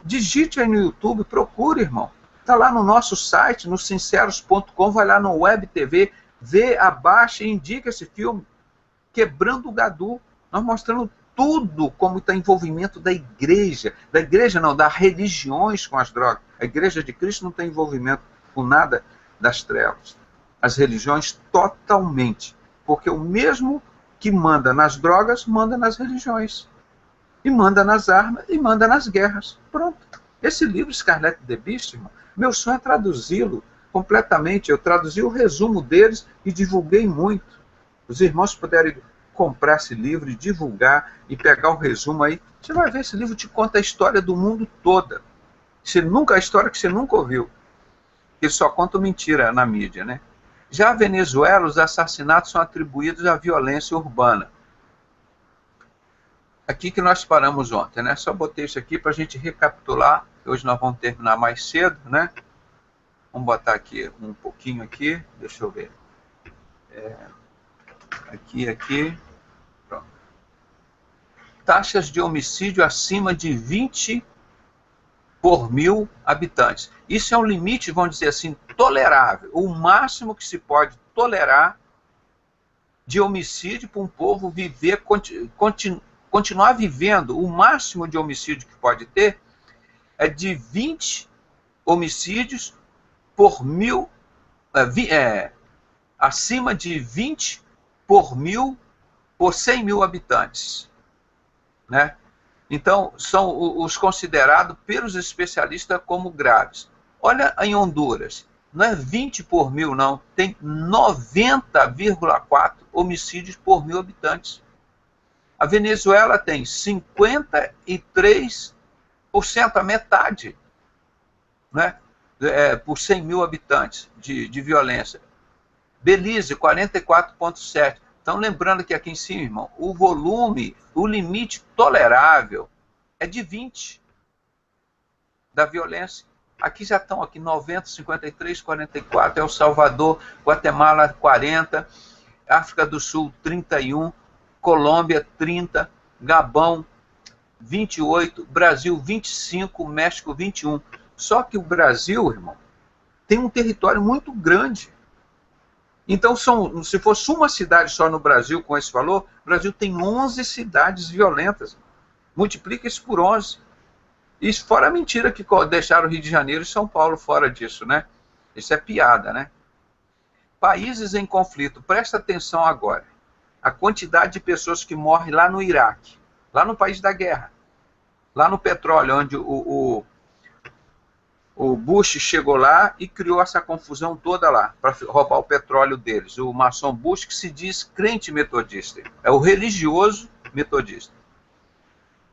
Digite aí no YouTube, procure, irmão. Está lá no nosso site, no sinceros.com, vai lá no Web TV, vê, abaixa e indica esse filme, Quebrando o Gadu. Nós mostrando tudo como está envolvimento da igreja não, das religiões com as drogas. A igreja de Cristo não tem envolvimento com nada das trevas. As religiões totalmente, porque o mesmo que manda nas drogas, manda nas religiões, e manda nas armas, e manda nas guerras. Pronto. Esse livro, Scarlet and the Beast, irmão, meu sonho é traduzi-lo completamente. Eu traduzi o resumo deles e divulguei muito. Os irmãos puderem comprar esse livro e divulgar e pegar o resumo aí, você vai ver, esse livro te conta a história do mundo toda. A história que você nunca ouviu. Ele só conta mentira na mídia, né? Já a Venezuela, os assassinatos são atribuídos à violência urbana. Aqui que nós paramos ontem, né? Só botei isso aqui para a gente recapitular. Hoje nós vamos terminar mais cedo, né? Vamos botar aqui um pouquinho aqui. Deixa eu ver. Aqui. Pronto. Taxas de homicídio acima de 20 por 1000 habitantes. Isso é um limite, vamos dizer assim, tolerável. O máximo que se pode tolerar de homicídio para um povo viver, continuar vivendo. O máximo de homicídio que pode ter é de 20 homicídios por 1000, acima de 20 por 1000, por 100 mil habitantes, né? Então, são os considerados pelos especialistas como graves. Olha em Honduras, não é 20 por 1000, não, tem 90,4 homicídios por 1000 habitantes. A Venezuela tem 53%, a metade, né? Por 100 mil habitantes de violência. Belize, 44,7. Então, lembrando que aqui em cima, irmão, o volume, o limite tolerável é de 20 da violência. Aqui já estão 90, 53, 44, El Salvador, Guatemala, 40, África do Sul, 31, Colômbia, 30, Gabão, 28, Brasil, 25, México, 21. Só que o Brasil, irmão, tem um território muito grande. Então, se fosse uma cidade só no Brasil com esse valor, o Brasil tem 11 cidades violentas. Multiplica isso por 11. Isso fora a mentira que deixaram o Rio de Janeiro e São Paulo fora disso, né? Isso é piada, né? Países em conflito, presta atenção agora. A quantidade de pessoas que morrem lá no Iraque, lá no país da guerra, lá no petróleo, onde O Bush chegou lá e criou essa confusão toda lá, para roubar o petróleo deles. O maçom Bush, que se diz crente metodista, é o religioso metodista.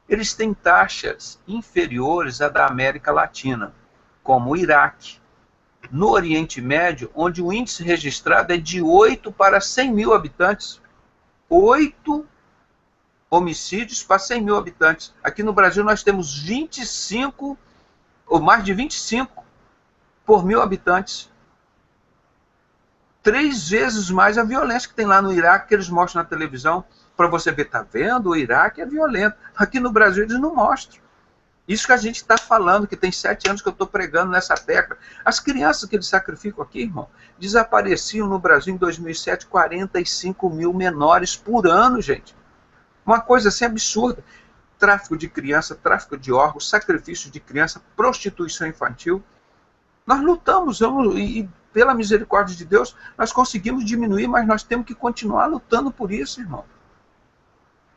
Eles têm taxas inferiores à da América Latina, como o Iraque. No Oriente Médio, onde o índice registrado é de 8 para 100 mil habitantes. 8 homicídios para 100 mil habitantes. Aqui no Brasil nós temos 25, ou mais de 25 por mil habitantes. 3 vezes mais a violência que tem lá no Iraque, que eles mostram na televisão, para você ver, tá vendo? O Iraque é violento. Aqui no Brasil eles não mostram. Isso que a gente está falando, que tem 7 anos que eu estou pregando nessa tecla. As crianças que eles sacrificam aqui, irmão, desapareciam no Brasil em 2007 45 mil menores por ano, gente. Uma coisa assim absurda. Tráfico de criança, tráfico de órgãos, sacrifício de criança, prostituição infantil. Nós lutamos, e pela misericórdia de Deus, nós conseguimos diminuir, mas nós temos que continuar lutando por isso, irmão.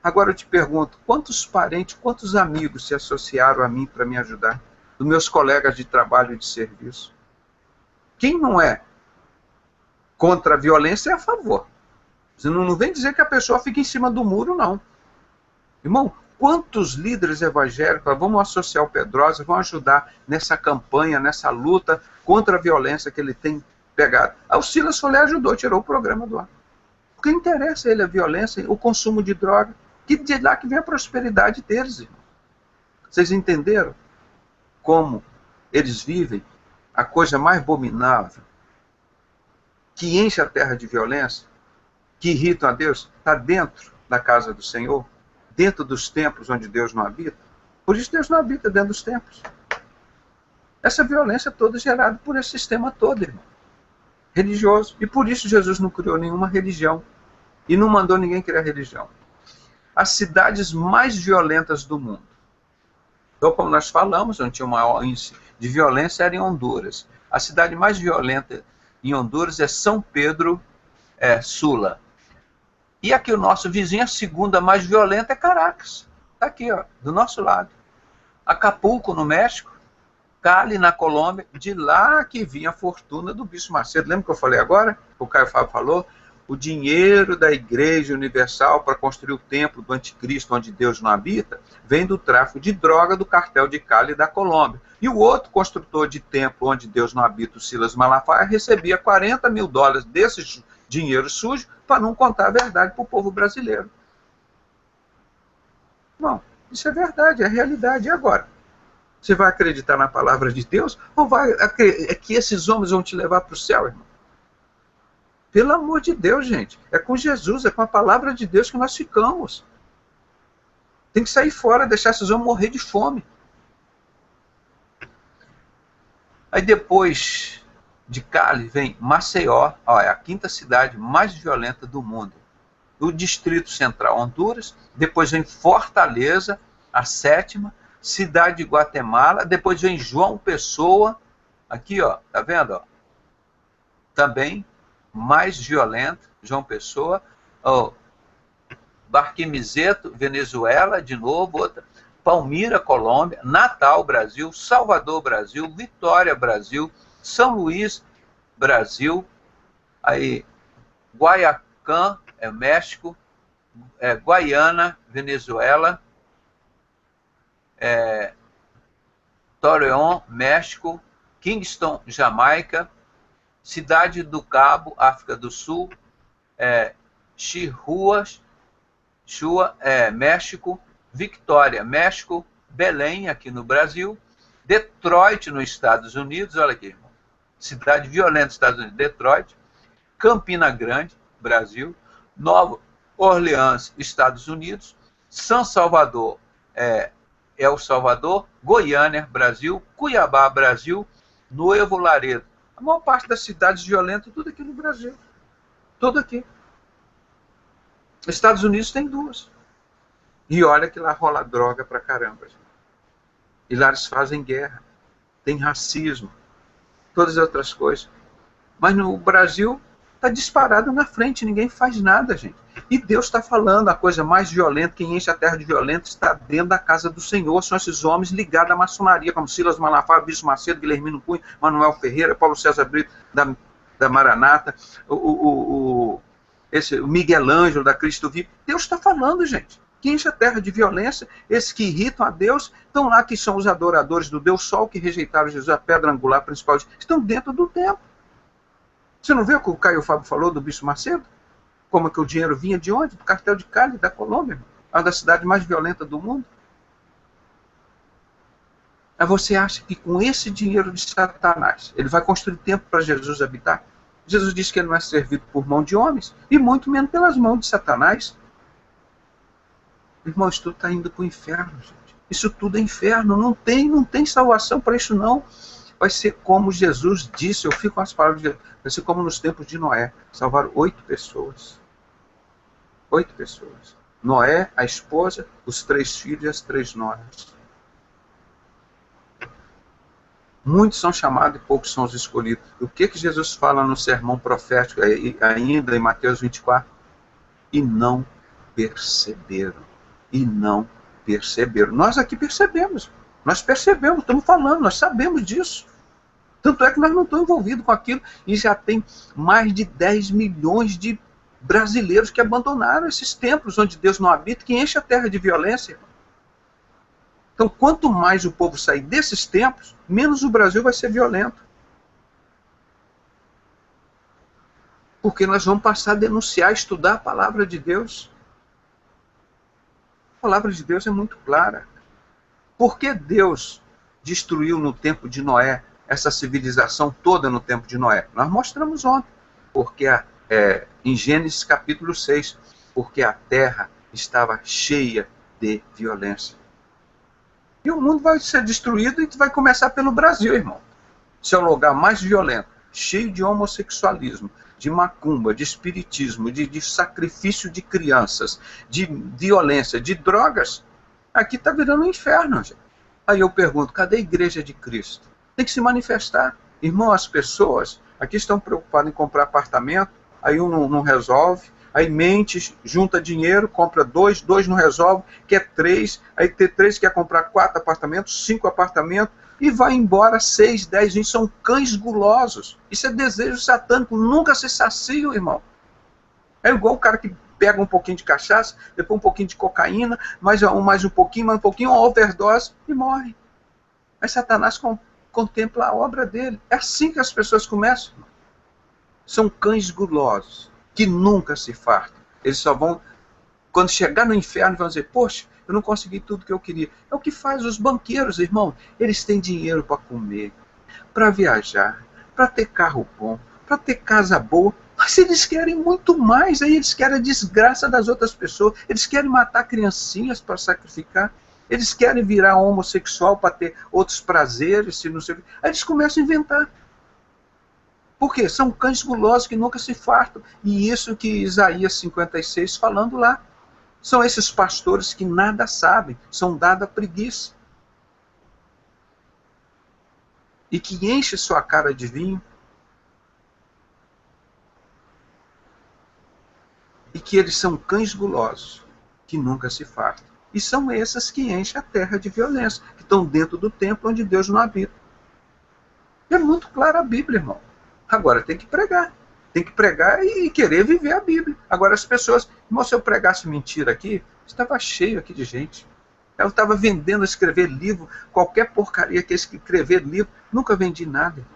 Agora eu te pergunto, quantos parentes, quantos amigos se associaram a mim para me ajudar? Dos meus colegas de trabalho e de serviço. Quem não é contra a violência é a favor. Você não vem dizer que a pessoa fica em cima do muro, não. Irmão, quantos líderes evangélicos vão associar o Pedrosa, vão ajudar nessa campanha, nessa luta contra a violência que ele tem pegado? O Silas Solé ajudou, tirou o programa do ar. O que interessa a ele a violência, o consumo de droga, que de lá que vem a prosperidade deles, irmão. Vocês entenderam como eles vivem a coisa mais abominável, que enche a terra de violência, que irritam a Deus? Está dentro da casa do Senhor, dentro dos templos onde Deus não habita. Por isso Deus não habita dentro dos templos. Essa violência toda é gerada por esse sistema todo, irmão, religioso. E por isso Jesus não criou nenhuma religião e não mandou ninguém criar religião. As cidades mais violentas do mundo. Então, como nós falamos, onde tinha o maior índice de violência era em Honduras. A cidade mais violenta em Honduras é São Pedro Sula. E aqui o nosso vizinho, a segunda mais violenta é Caracas. Está aqui, ó, do nosso lado. Acapulco, no México. Cali, na Colômbia. De lá que vinha a fortuna do Bispo Macedo. Lembra que eu falei agora? O Caio Fábio falou? O dinheiro da Igreja Universal para construir o templo do Anticristo, onde Deus não habita, vem do tráfico de droga do cartel de Cali e da Colômbia. E o outro construtor de templo onde Deus não habita, o Silas Malafaia, recebia $40 mil desse dinheiro sujo para não contar a verdade para o povo brasileiro. Não, isso é verdade, é realidade. E agora? Você vai acreditar na palavra de Deus ou é que esses homens vão te levar para o céu, irmão? Pelo amor de Deus, gente. É com Jesus, é com a palavra de Deus que nós ficamos. Tem que sair fora, deixar esses homens morrer de fome. Aí depois de Cali vem Maceió, é a 5ª cidade mais violenta do mundo. O Distrito Central, Honduras. Depois vem Fortaleza, a 7ª. Cidade de Guatemala. Depois vem João Pessoa. Aqui, ó, tá vendo? Ó? Também mais violento, João Pessoa, Barquisimeto, Venezuela, de novo, outra, Palmira, Colômbia, Natal, Brasil, Salvador, Brasil, Vitória, Brasil, São Luís, Brasil, aí Guayacán, México, Guaiana, Venezuela, Torreón, México, Kingston, Jamaica, Cidade do Cabo, África do Sul, Chihuahua, México, Victória, México, Belém, aqui no Brasil, Detroit, nos Estados Unidos, olha aqui, irmão, cidade violenta dos Estados Unidos, Detroit, Campina Grande, Brasil, Nova Orleans, Estados Unidos, São Salvador, El Salvador, Goiânia, Brasil, Cuiabá, Brasil, Novo Laredo. A maior parte das cidades violentas, tudo aqui no Brasil. Tudo aqui. Estados Unidos tem 2. E olha que lá rola droga pra caramba. Gente. E lá eles fazem guerra. Tem racismo. Todas as outras coisas. Mas no Brasil está disparado na frente. Ninguém faz nada, gente. E Deus está falando, a coisa mais violenta, quem enche a terra de violento está dentro da casa do Senhor. São esses homens ligados à maçonaria, como Silas Malafaia, Bispo Macedo, Guilhermino Cunha, Manuel Ferreira, Paulo César Brito, da Maranata, o Miguel Ângelo, da Cristo Vivo. Deus está falando, gente. Que enche a terra de violência, esses que irritam a Deus, estão lá, que são os adoradores do Deus Sol, que rejeitaram Jesus, a pedra angular principal, estão dentro do templo. Você não viu o que o Caio Fábio falou do Bispo Macedo? Como que o dinheiro vinha de onde? Do cartel de Cali, da Colômbia, uma das cidades mais violentas do mundo. Aí você acha que com esse dinheiro de Satanás, ele vai construir templo para Jesus habitar? Jesus disse que ele não é servido por mão de homens, e muito menos pelas mãos de Satanás. Irmão, isso tudo está indo para o inferno, gente. Isso tudo é inferno, não tem salvação para isso não. Vai ser como Jesus disse, eu fico com as palavras de Jesus, vai ser como nos tempos de Noé, salvaram 8 pessoas. 8 pessoas. Noé, a esposa, os 3 filhos e as 3 noras. Muitos são chamados e poucos são os escolhidos. O que Jesus fala no sermão profético, ainda em Mateus 24? E não perceberam. E não perceberam. Nós aqui percebemos. Nós percebemos, estamos falando, nós sabemos disso. Tanto é que nós não estamos envolvidos com aquilo. E já tem mais de 10 milhões de brasileiros que abandonaram esses templos onde Deus não habita, que enche a terra de violência. Então, quanto mais o povo sair desses templos, menos o Brasil vai ser violento. Porque nós vamos passar a denunciar, estudar a palavra de Deus. A palavra de Deus é muito clara. Por que Deus destruiu no tempo de Noé essa civilização toda no tempo de Noé? Nós mostramos ontem. Porque em Gênesis capítulo 6, porque a terra estava cheia de violência. E o mundo vai ser destruído e vai começar pelo Brasil, irmão. Esse é o lugar mais violento, cheio de homossexualismo, de macumba, de espiritismo, de sacrifício de crianças, de violência, de drogas. Aqui está virando um inferno, gente. Aí eu pergunto, cadê a igreja de Cristo? Tem que se manifestar. Irmão, as pessoas aqui estão preocupadas em comprar apartamento, aí um não resolve, aí mente, junta dinheiro, compra 2 não resolve, quer 3, aí ter 3 quer comprar 4 apartamentos, 5 apartamentos, e vai embora 6, 10, 20, são cães gulosos. Isso é desejo satânico, nunca se saciam, irmão. É igual o cara que pega um pouquinho de cachaça, depois um pouquinho de cocaína, mais um pouquinho, uma overdose e morre. Aí Satanás contempla a obra dele. É assim que as pessoas começam. Irmão. São cães gulosos, que nunca se fartam. Eles só vão, quando chegar no inferno, vão dizer, poxa, eu não consegui tudo que eu queria. É o que faz os banqueiros, irmão. Eles têm dinheiro para comer, para viajar, para ter carro bom, para ter casa boa. Mas eles querem muito mais. Aí eles querem a desgraça das outras pessoas. Eles querem matar criancinhas para sacrificar. Eles querem virar homossexual para ter outros prazeres. Se não sei. Aí eles começam a inventar. Por quê? São cães gulosos que nunca se fartam. E isso que Isaías 56 falando lá. São esses pastores que nada sabem, são dados à preguiça. E que enche sua cara de vinho. E que eles são cães gulosos, que nunca se fartam. E são esses que enchem a terra de violência, que estão dentro do templo onde Deus não habita. É muito clara a Bíblia, irmão. Agora tem que pregar. Tem que pregar e querer viver a Bíblia. Agora as pessoas, irmão, se eu pregasse mentira aqui, estava cheio aqui de gente. Eu estava vendendo, escrever livro, qualquer porcaria que escrever livro, nunca vendi nada.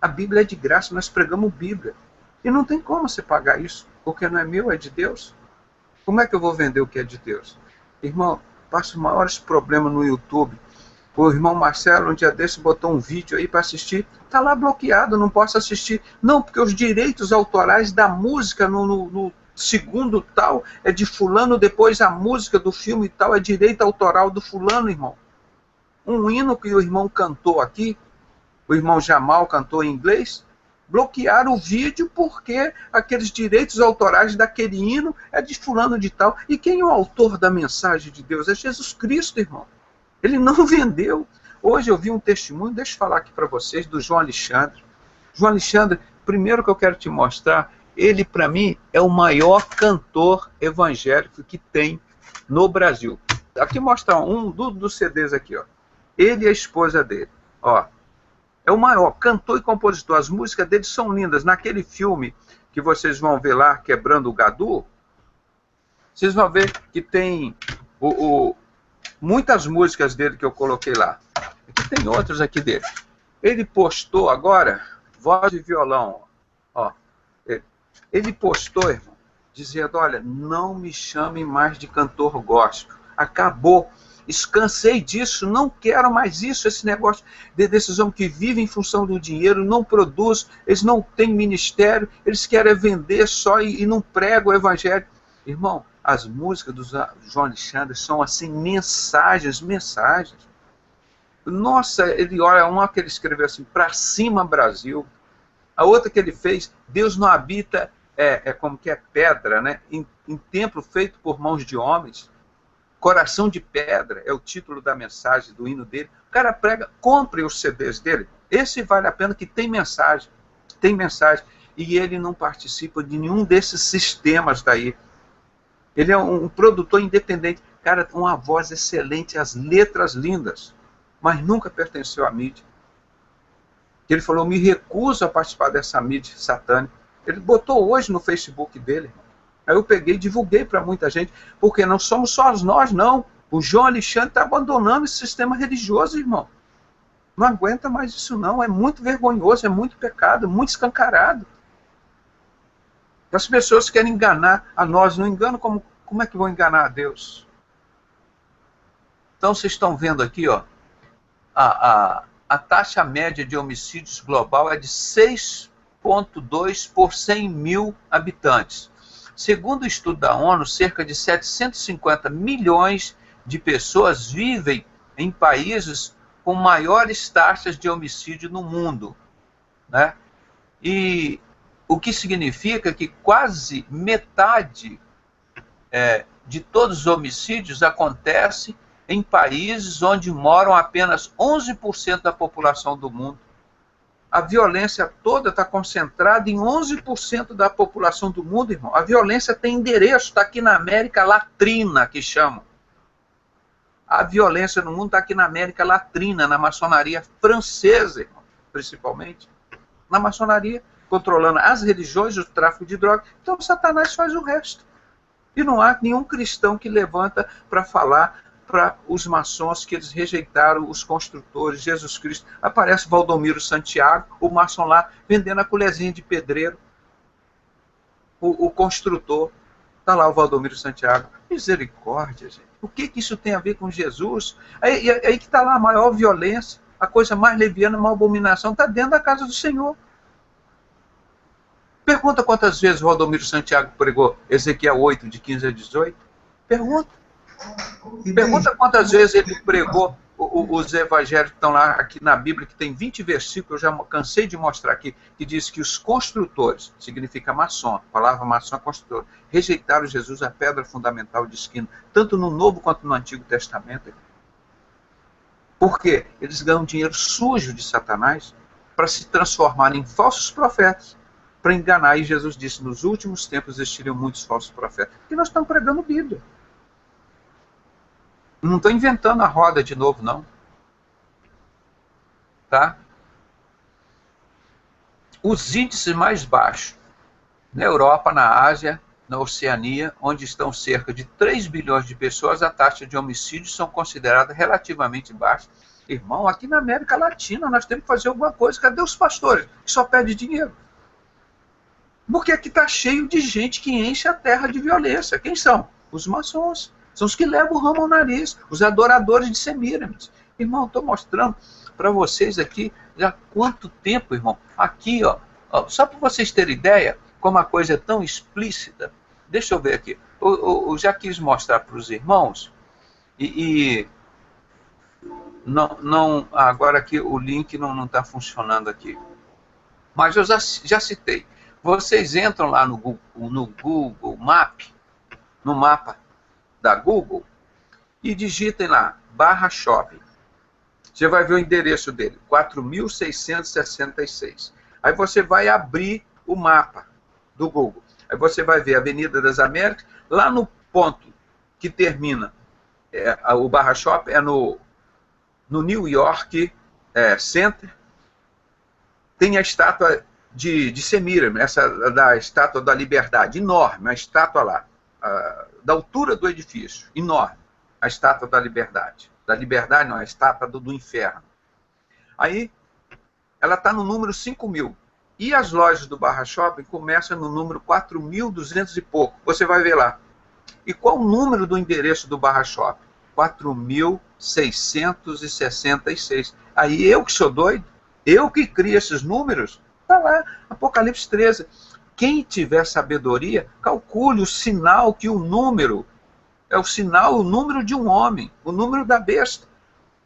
A Bíblia é de graça, nós pregamos Bíblia. E não tem como você pagar isso, porque não é meu, é de Deus. Como é que eu vou vender o que é de Deus? Irmão, passo maiores problemas no YouTube. O irmão Marcelo, um dia desse, botou um vídeo aí para assistir. Está lá bloqueado, não posso assistir. Não, porque os direitos autorais da música no segundo tal é de fulano, depois a música do filme tal é direito autoral do fulano, irmão. Um hino que o irmão cantou aqui, o irmão Jamal cantou em inglês, bloquearam o vídeo porque aqueles direitos autorais daquele hino é de fulano de tal. E quem é o autor da mensagem de Deus? É Jesus Cristo, irmão. Ele não vendeu. Hoje eu vi um testemunho, deixa eu falar aqui para vocês, do João Alexandre. João Alexandre, primeiro que eu quero te mostrar Ele, para mim, é o maior cantor evangélico que tem no Brasil. Aqui mostra um dos CDs aqui, ó. Ele e a esposa dele, ó. É o maior cantor e compositor. As músicas dele são lindas. Naquele filme que vocês vão ver lá, Quebrando o Gadu, vocês vão ver que tem muitas músicas dele que eu coloquei lá. Aqui tem outras aqui dele. Ele postou agora, voz e violão, ó. Ele postou, irmão, dizendo, olha, não me chame mais de cantor gospel. Acabou. Cansei disso, não quero mais isso, esse negócio desses homens que vivem em função do dinheiro, não produzem, eles não têm ministério, eles querem vender só e não pregam o evangelho. Irmão, as músicas do João Alexandre são assim, mensagens. Nossa, ele olha, uma que ele escreveu assim, pra cima Brasil. A outra que ele fez, Deus não habita, como que é pedra, né? Em templo feito por mãos de homens. Coração de Pedra é o título da mensagem, do hino dele. O cara prega, compre os CDs dele. Esse vale a pena, que tem mensagem. Tem mensagem. E ele não participa de nenhum desses sistemas daí. Ele é um produtor independente. Cara, uma voz excelente, as letras lindas. Mas nunca pertenceu à mídia. Ele falou, me recuso a participar dessa mídia satânica. Ele botou hoje no Facebook dele, irmão. Aí eu peguei e divulguei para muita gente, porque não somos só nós, não. O João Alexandre está abandonando esse sistema religioso, irmão. Não aguenta mais isso, não. É muito vergonhoso, é muito pecado, muito escancarado. As pessoas querem enganar a nós, não enganam, como é que vão enganar a Deus? Então vocês estão vendo aqui, ó, a taxa média de homicídios global é de 6,2 por 100 mil habitantes. Segundo o estudo da ONU, cerca de 750 milhões de pessoas vivem em países com maiores taxas de homicídio no mundo, né? E o que significa que quase metade de todos os homicídios acontece em países onde moram apenas 11% da população do mundo. A violência toda está concentrada em 11% da população do mundo, irmão. A violência tem endereço, está aqui na América Latina, que chamam. A violência no mundo está aqui na América Latina, na maçonaria francesa, irmão, principalmente. Na maçonaria, controlando as religiões, o tráfico de drogas. Então Satanás faz o resto. E não há nenhum cristão que levanta para falar para os maçons que eles rejeitaram os construtores, Jesus Cristo. Aparece Valdomiro Santiago, o maçom lá, vendendo a colherzinha de pedreiro. O construtor. Está lá o Valdomiro Santiago. Misericórdia, gente. O que isso tem a ver com Jesus? Aí que está lá a maior violência, a coisa mais leviana, uma abominação, está dentro da casa do Senhor. Pergunta quantas vezes o Valdomiro Santiago pregou Ezequiel 8, de 15 a 18. Pergunta quantas vezes ele pregou os evangelhos que estão lá aqui na Bíblia, que tem 20 versículos, eu já cansei de mostrar aqui, que diz que os construtores, significa maçom, a palavra maçom é construtor, rejeitaram Jesus, a pedra fundamental de esquina, tanto no Novo quanto no Antigo Testamento. Por quê? Eles ganham dinheiro sujo de Satanás para se transformarem em falsos profetas, para enganar. E Jesus disse, nos últimos tempos existiriam muitos falsos profetas. E nós estamos pregando Bíblia. Não estou inventando a roda de novo, não. Tá? Os índices mais baixos, na Europa, na Ásia, na Oceania, onde estão cerca de 3 bilhões de pessoas, a taxa de homicídios são consideradas relativamente baixas. Irmão, aqui na América Latina nós temos que fazer alguma coisa. Cadê os pastores que só pedem dinheiro? Porque aqui está cheio de gente que enche a terra de violência. Quem são? Os maçons. São os que levam o ramo ao nariz, os adoradores de Semíramis. Irmão, estou mostrando para vocês aqui já quanto tempo, irmão. Aqui, ó, só para vocês terem ideia, como a coisa é tão explícita. Deixa eu ver aqui. Eu já quis mostrar para os irmãos não, agora aqui o link não está funcionando aqui. Mas eu já citei. Vocês entram lá no Google Maps, no mapa da Google, e digitem lá, /shopping. Você vai ver o endereço dele, 4.666. Aí você vai abrir o mapa. do Google. Aí você vai ver a Avenida das Américas, lá no ponto que termina o Barra Shop, é no New York Center, tem a estátua de Semiramis, essa da Estátua da Liberdade, enorme, a estátua lá, da altura do edifício, enorme, a Estátua da Liberdade. Da Liberdade não, a Estátua do Inferno. Aí, ela está no número 5.000. E as lojas do Barra Shopping começam no número 4.200 e pouco. Você vai ver lá. E qual o número do endereço do Barra Shopping? 4.666. Aí eu que sou doido, eu que crio esses números, está lá, Apocalipse 13. Quem tiver sabedoria, calcule o sinal que o número, é o sinal, o número de um homem, o número da besta,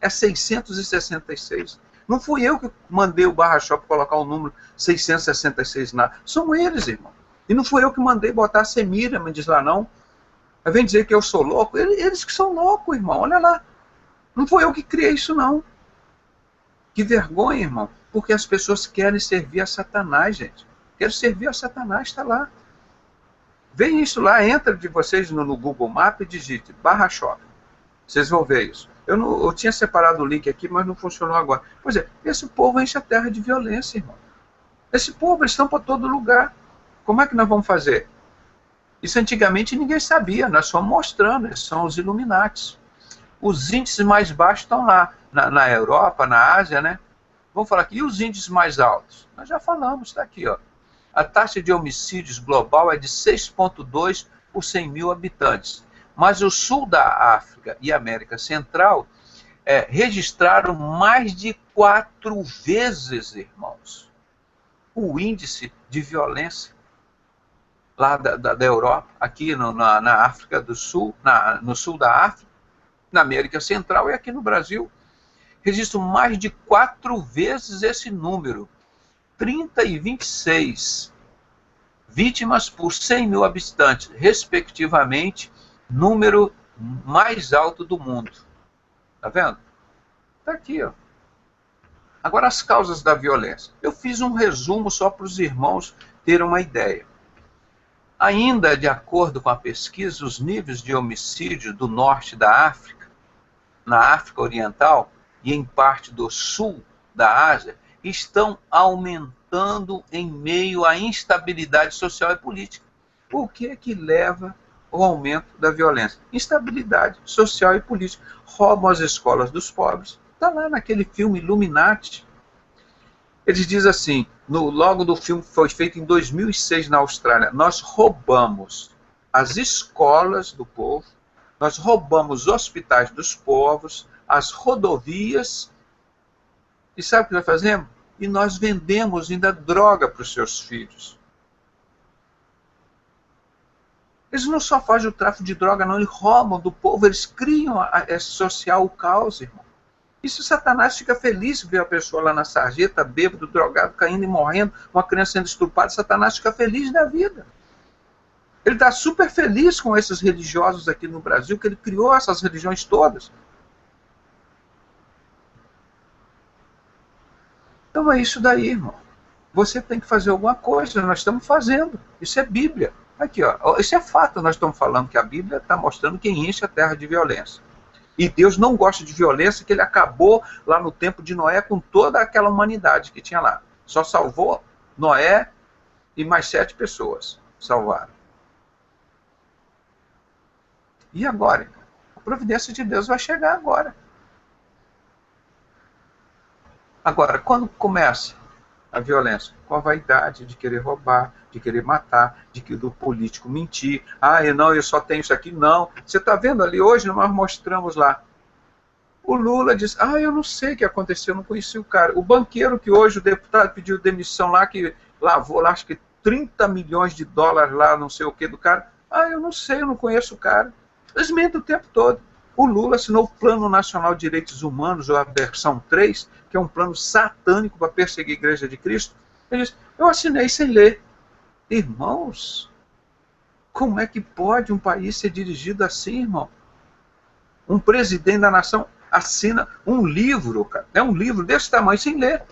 é 666. Não fui eu que mandei o Barra Shop colocar o número 666 lá. São eles, irmão. E não fui eu que mandei botar a Semiramis, diz lá não. Aí vem dizer que eu sou louco. Eles que são loucos, irmão. Olha lá. Não foi eu que criei isso, não. Que vergonha, irmão. Porque as pessoas querem servir a Satanás, gente. Querem servir a Satanás, está lá. Vem isso lá, entra de vocês no Google Maps e digite Barra Shop. Vocês vão ver isso. Eu tinha separado o link aqui, mas não funcionou agora. Pois é, esse povo enche a terra de violência, irmão. Esse povo, eles estão para todo lugar. Como é que nós vamos fazer? Isso antigamente ninguém sabia, nós fomos mostrando, eles são os Illuminatis. Os índices mais baixos estão lá, na Europa, na Ásia, né? Vamos falar aqui, e os índices mais altos? Nós já falamos, está aqui, ó. A taxa de homicídios global é de 6,2 por 100 mil habitantes. Mas o sul da África e América Central registraram mais de 4 vezes, irmãos, o índice de violência lá da Europa, aqui na África do Sul, no sul da África, na América Central e aqui no Brasil. Registram mais de 4 vezes esse número. 30 e 26 vítimas por 100 mil habitantes, respectivamente, número mais alto do mundo. Tá vendo? Tá aqui, ó. Agora, as causas da violência. Eu fiz um resumo só para os irmãos terem uma ideia. Ainda de acordo com a pesquisa, os níveis de homicídio do norte da África, na África Oriental e em parte do sul da Ásia, estão aumentando em meio à instabilidade social e política. O que é que leva ao aumento da violência? Instabilidade social e política. Roubam as escolas dos pobres. Está lá naquele filme Illuminati. Eles dizem assim, logo do filme que foi feito em 2006 na Austrália, nós roubamos as escolas do povo, nós roubamos os hospitais dos povos, as rodovias, e sabe o que nós fazemos? E nós vendemos ainda droga para os seus filhos. Eles não só fazem o tráfico de droga, não, eles roubam do povo, eles criam social o caos, irmão. Isso Satanás fica feliz de ver a pessoa lá na sarjeta, bêbado, drogado, caindo e morrendo, uma criança sendo estuprada, Satanás fica feliz da vida. Ele está super feliz com esses religiosos aqui no Brasil, que ele criou essas religiões todas. Então é isso daí, irmão. Você tem que fazer alguma coisa, nós estamos fazendo. Isso é Bíblia. Aqui, ó, isso é fato, nós estamos falando que a Bíblia está mostrando quem enche a terra de violência. E Deus não gosta de violência, que ele acabou lá no tempo de Noé com toda aquela humanidade que tinha lá. Só salvou Noé e mais 7 pessoas salvaram. E agora? A providência de Deus vai chegar agora. Agora, quando começa a violência? Com a vaidade de querer roubar, de querer matar, do político mentir. Ah, eu só tenho isso aqui. Não. Você está vendo ali hoje, nós mostramos lá. O Lula diz, eu não sei o que aconteceu, eu não conheci o cara. O banqueiro que hoje o deputado pediu demissão lá, que lavou lá, acho que 30 milhões de dólares lá, não sei o que do cara. Eu não sei, eu não conheço o cara. Eles mentem o tempo todo. O Lula assinou o Plano Nacional de Direitos Humanos, ou a versão 3, que é um plano satânico para perseguir a Igreja de Cristo. Ele disse, eu assinei sem ler. Irmãos, como é que pode um país ser dirigido assim, irmão? Um presidente da nação assina um livro, cara, um livro desse tamanho, sem ler.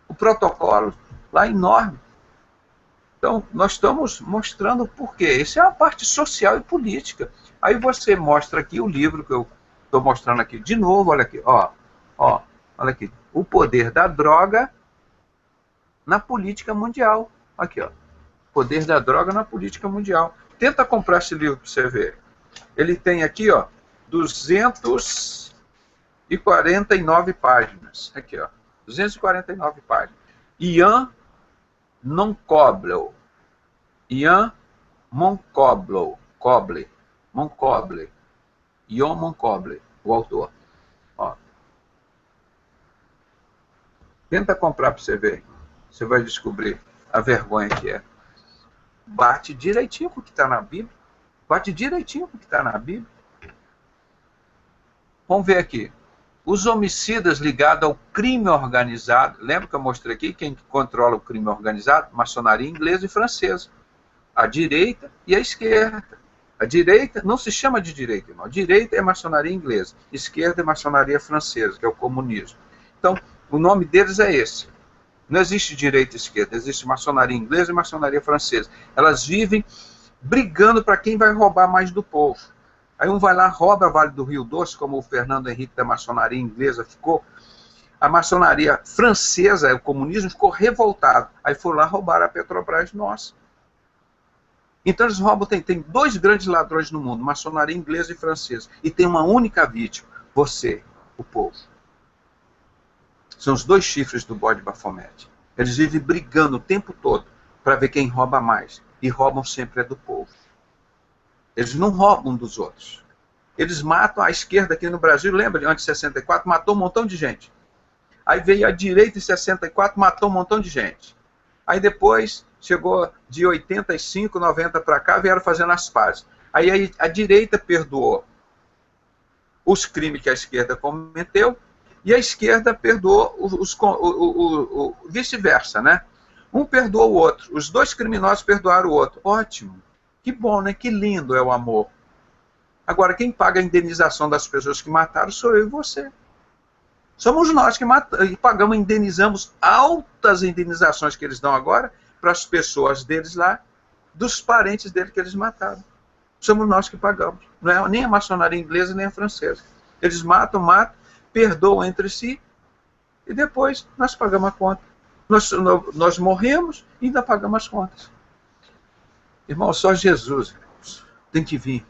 O protocolo lá enorme. Então, nós estamos mostrando por quê. Isso é uma parte social e política. Aí você mostra aqui o livro que eu estou mostrando aqui de novo, olha aqui, ó, olha aqui. O poder da droga na política mundial. Aqui, ó. Poder da droga na política mundial. Tenta comprar esse livro para você ver. Ele tem aqui, ó, 249 páginas. Aqui, ó. 249 páginas. Ian Moncoblow. Ian Moncoblow. Ian Moncoblow, o autor. Ó. Tenta comprar para você ver. Você vai descobrir a vergonha que é. Bate direitinho com o que está na Bíblia. Bate direitinho com o que está na Bíblia. Vamos ver aqui. Os homicidas ligados ao crime organizado. Lembra que eu mostrei aqui quem controla o crime organizado? Maçonaria inglesa e francesa. A direita e a esquerda. A direita não se chama de direita, irmão. A direita é maçonaria inglesa. Esquerda é maçonaria francesa, que é o comunismo. Então, o nome deles é esse. Não existe direita e esquerda, existe maçonaria inglesa e maçonaria francesa. Elas vivem brigando para quem vai roubar mais do povo. Aí um vai lá, rouba o Vale do Rio Doce, como o Fernando Henrique da maçonaria inglesa ficou. A maçonaria francesa, o comunismo, ficou revoltado. Aí foram lá roubar a Petrobras nossa. Então eles roubam, tem dois grandes ladrões no mundo, maçonaria inglesa e francesa. E tem uma única vítima, você, o povo. São os dois chifres do bode Bafomete. Eles vivem brigando o tempo todo para ver quem rouba mais. E roubam sempre é do povo. Eles não roubam dos outros. Eles matam a esquerda aqui no Brasil. Lembra de antes de 64? Matou um montão de gente. Aí veio a direita em 64, matou um montão de gente. Aí depois chegou de 85, 90 para cá, vieram fazendo as pazes. Aí a direita perdoou os crimes que a esquerda cometeu. E a esquerda perdoou o vice-versa, né? Um perdoou o outro. Os dois criminosos perdoaram o outro. Ótimo. Que bom, né? Que lindo é o amor. Agora, quem paga a indenização das pessoas que mataram sou eu e você. Somos nós que pagamos, indenizamos altas indenizações que eles dão agora para as pessoas deles lá, dos parentes deles que eles mataram. Somos nós que pagamos. Não é nem a maçonaria inglesa, nem a francesa. Eles matam, perdoam entre si, e depois nós pagamos a conta. Nós morremos e ainda pagamos as contas. Irmão, só Jesus, irmãos, tem que vir.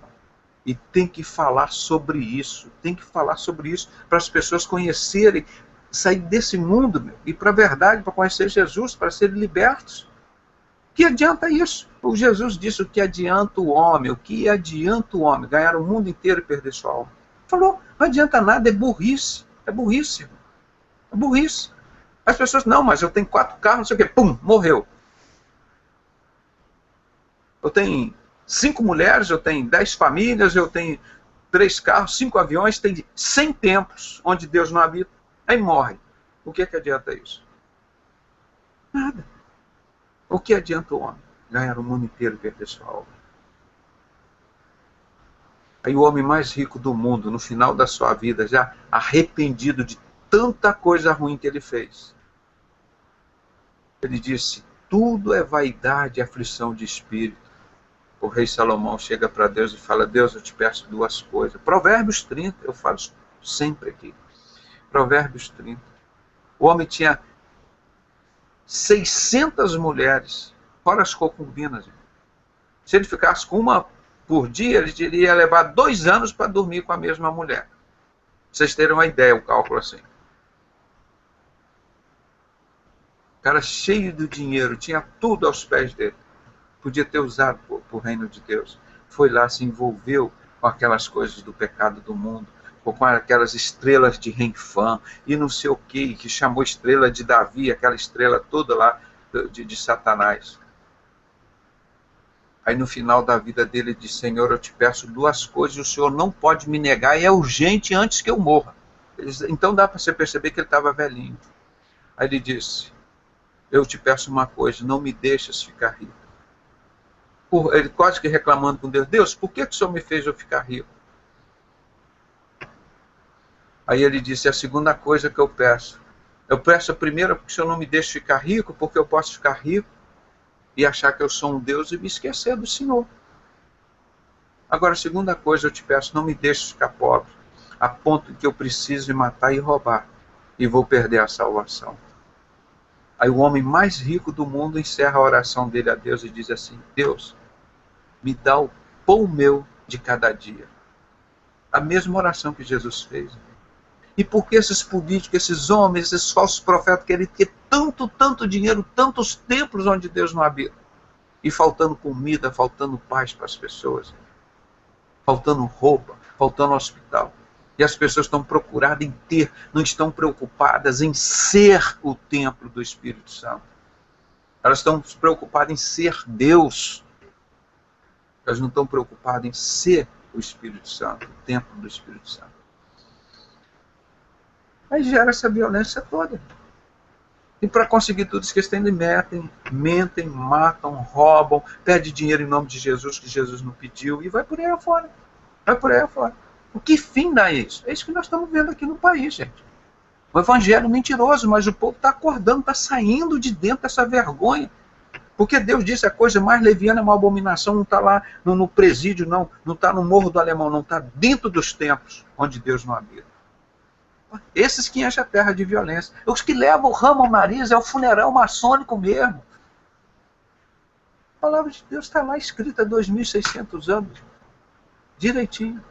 E tem que falar sobre isso. Tem que falar sobre isso para as pessoas conhecerem, sair desse mundo, meu, e para a verdade, para conhecer Jesus, para serem libertos. Que adianta isso? O Jesus disse: o que adianta o homem? O que adianta o homem? Ganhar o mundo inteiro e perder sua alma. Falou, não adianta nada, é burrice. É burrice, irmão. É burrice. As pessoas, não, mas eu tenho 4 carros, não sei o quê, pum, morreu. Eu tenho 5 mulheres, eu tenho 10 famílias, eu tenho 3 carros, 5 aviões, tem 100 templos onde Deus não habita, aí morre. O que adianta isso? Nada. O que adianta o homem? Ganhar o mundo inteiro e perder sua alma. Aí o homem mais rico do mundo, no final da sua vida, já arrependido de tanta coisa ruim que ele fez, ele disse: tudo é vaidade e aflição de espírito. O rei Salomão chega para Deus e fala: Deus, eu te peço 2 coisas. Provérbios 30, eu falo sempre aqui. Provérbios 30. O homem tinha 600 mulheres, fora as concubinas. Se ele ficasse com uma por dia, ele iria levar 2 anos para dormir com a mesma mulher. Pra vocês terem uma ideia, o cálculo assim. O cara cheio do dinheiro, tinha tudo aos pés dele. Podia ter usado para o reino de Deus. Foi lá, se envolveu com aquelas coisas do pecado do mundo, ou com aquelas estrelas de Renfã, e não sei o que chamou estrela de Davi, aquela estrela toda lá de Satanás. Aí no final da vida dele, ele disse: Senhor, eu te peço 2 coisas, e o Senhor não pode me negar, e é urgente antes que eu morra. Então dá para você perceber que ele estava velhinho. Aí ele disse: eu te peço uma coisa, não me deixes ficar rico. Ele quase que reclamando com Deus: Deus, por que o Senhor me fez eu ficar rico? Aí ele disse: a segunda coisa que eu peço a primeira, porque o Senhor não me deixa ficar rico, porque eu posso ficar rico e achar que eu sou um Deus e me esquecer do Senhor. Agora, a segunda coisa, eu te peço, não me deixe ficar pobre, a ponto de que eu preciso matar e roubar, e vou perder a salvação. Aí o homem mais rico do mundo encerra a oração dele a Deus e diz assim: Deus, me dá o pão meu de cada dia. A mesma oração que Jesus fez. E por que esses políticos, esses homens, esses falsos profetas querem ter tanto dinheiro, tantos templos onde Deus não habita? E faltando comida, faltando paz para as pessoas, faltando roupa, faltando hospital. E as pessoas estão procuradas em ter, não estão preocupadas em ser o templo do Espírito Santo. Elas estão preocupadas em ser Deus. Elas não estão preocupadas em ser o Espírito Santo, o templo do Espírito Santo. Aí gera essa violência toda. E para conseguir tudo isso que eles têm, mentem, matam, roubam, pedem dinheiro em nome de Jesus, que Jesus não pediu, e vai por aí afora. Vai por aí afora. O que fim dá isso? É isso que nós estamos vendo aqui no país, gente. O evangelho mentiroso, mas o povo está acordando, está saindo de dentro dessa vergonha. Porque Deus disse: a coisa mais leviana é uma abominação, não está lá no presídio, não está no Morro do Alemão, não está dentro dos templos, onde Deus não habita. Esses que enchem a terra de violência. Os que levam o ramo ao nariz é o funeral maçônico mesmo. A palavra de Deus está lá escrita há 2.600 anos. Direitinho.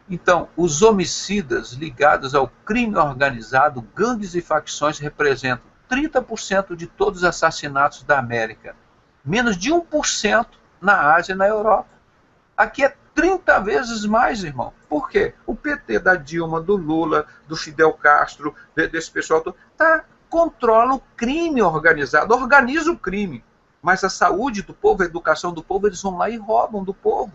Então, os homicidas ligados ao crime organizado, gangues e facções, representam 30% de todos os assassinatos da América. Menos de 1% na Ásia e na Europa. Aqui é 30 vezes mais, irmão. Por quê? O PT da Dilma, do Lula, do Fidel Castro, desse pessoal todo, controla o crime organizado, organiza o crime. Mas a saúde do povo, a educação do povo, eles vão lá e roubam do povo.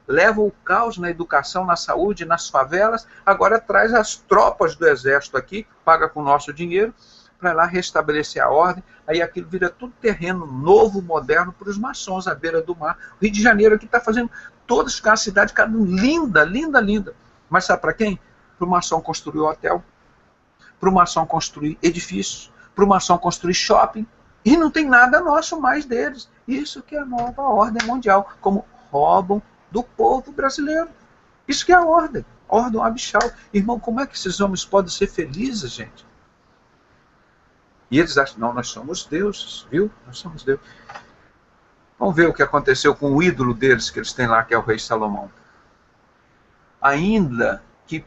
Levam o caos na educação, na saúde, nas favelas. Agora traz as tropas do exército aqui, paga com o nosso dinheiro, para lá restabelecer a ordem. Aí aquilo vira tudo terreno novo, moderno, para os maçons à beira do mar. O Rio de Janeiro aqui está fazendo todas as cidades, cara, linda, linda, linda. Mas sabe para quem? Para o maçom construir hotel, para o maçom construir edifícios, para o maçom construir shopping. E não tem nada nosso mais deles. Isso que é a nova ordem mundial. Como roubam do povo brasileiro. Isso que é a ordem abissal. Irmão, como é que esses homens podem ser felizes, gente? E eles acham: não, nós somos deuses, viu? Nós somos deuses. Vamos ver o que aconteceu com o ídolo deles, que eles têm lá, que é o rei Salomão. Ainda que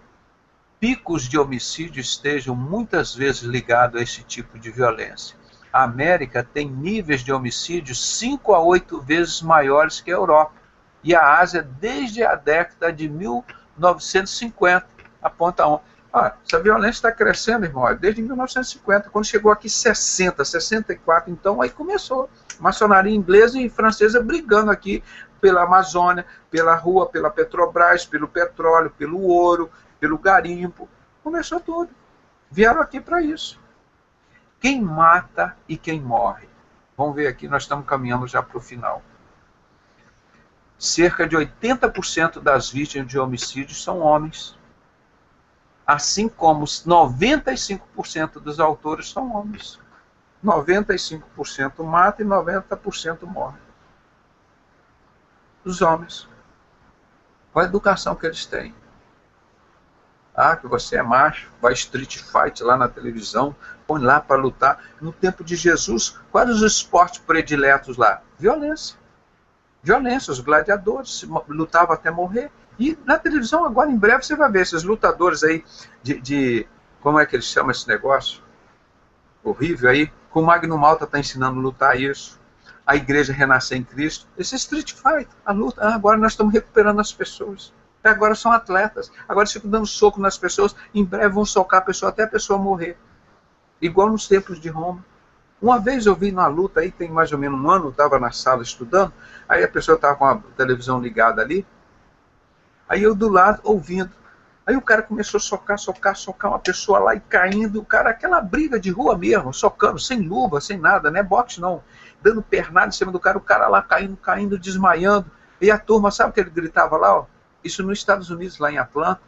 picos de homicídio estejam muitas vezes ligados a esse tipo de violência, a América tem níveis de homicídio 5 a 8 vezes maiores que a Europa. E a Ásia, desde a década de 1950, aponta a essa violência está crescendo, irmão, desde 1950, quando chegou aqui 60, 64, então aí começou. Maçonaria inglesa e francesa brigando aqui pela Amazônia, pela rua, pela Petrobras, pelo petróleo, pelo ouro, pelo garimpo. Começou tudo. Vieram aqui para isso. Quem mata e quem morre? Vamos ver aqui, nós estamos caminhando já para o final. Cerca de 80% das vítimas de homicídios são homens. Assim como 95% dos autores são homens. 95% mata e 90% morre. Os homens. Qual a educação que eles têm? Que você é macho, vai street fight lá na televisão, põe lá para lutar. No tempo de Jesus, quais os esportes prediletos lá? Violência. Violência, os gladiadores lutavam até morrer. E na televisão agora, em breve, você vai ver esses lutadores aí como é que eles chamam esse negócio? Horrível aí. Com o Magno Malta está ensinando a lutar isso. A igreja renascer em Cristo. Esse street fight, a luta. Agora nós estamos recuperando as pessoas. Até agora são atletas. Agora eles ficam dando soco nas pessoas. Em breve vão socar a pessoa até a pessoa morrer. Igual nos templos de Roma. Uma vez eu vi na luta aí, tem mais ou menos um ano, eu estava na sala estudando. Aí a pessoa estava com a televisão ligada ali. Aí eu do lado, ouvindo. Aí o cara começou a socar uma pessoa lá e caindo. O cara, aquela briga de rua mesmo, socando, sem luva, sem nada, não é boxe não. Dando pernada em cima do cara, o cara lá caindo, desmaiando. E a turma, sabe o que ele gritava lá? Ó? Isso nos Estados Unidos, lá em Atlanta.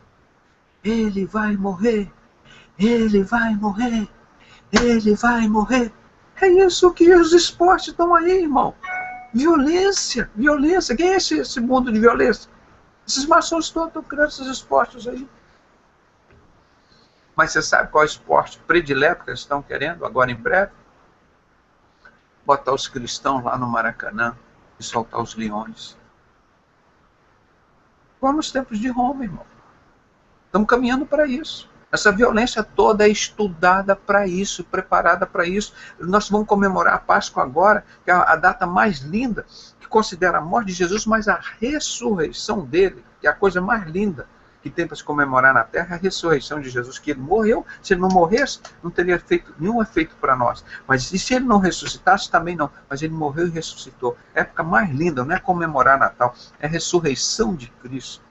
Ele vai morrer, ele vai morrer, ele vai morrer. É isso que os esportes estão aí, irmão. Violência, violência. Quem é esse mundo de violência? Esses maçons todos estão criando esses esportes aí. Mas você sabe qual é o esporte predileto que eles estão querendo agora em breve? Botar os cristãos lá no Maracanã e soltar os leões. Igual nos tempos de Roma, irmão. Estamos caminhando para isso. Essa violência toda é estudada para isso, preparada para isso. Nós vamos comemorar a Páscoa agora, que é a data mais linda, que considera a morte de Jesus, mas a ressurreição dele, que é a coisa mais linda que tem para se comemorar na Terra, a ressurreição de Jesus, que ele morreu. Se ele não morresse, não teria feito nenhum efeito para nós. Mas e se ele não ressuscitasse, também não. Mas ele morreu e ressuscitou. É a época mais linda, não é comemorar Natal, é a ressurreição de Cristo.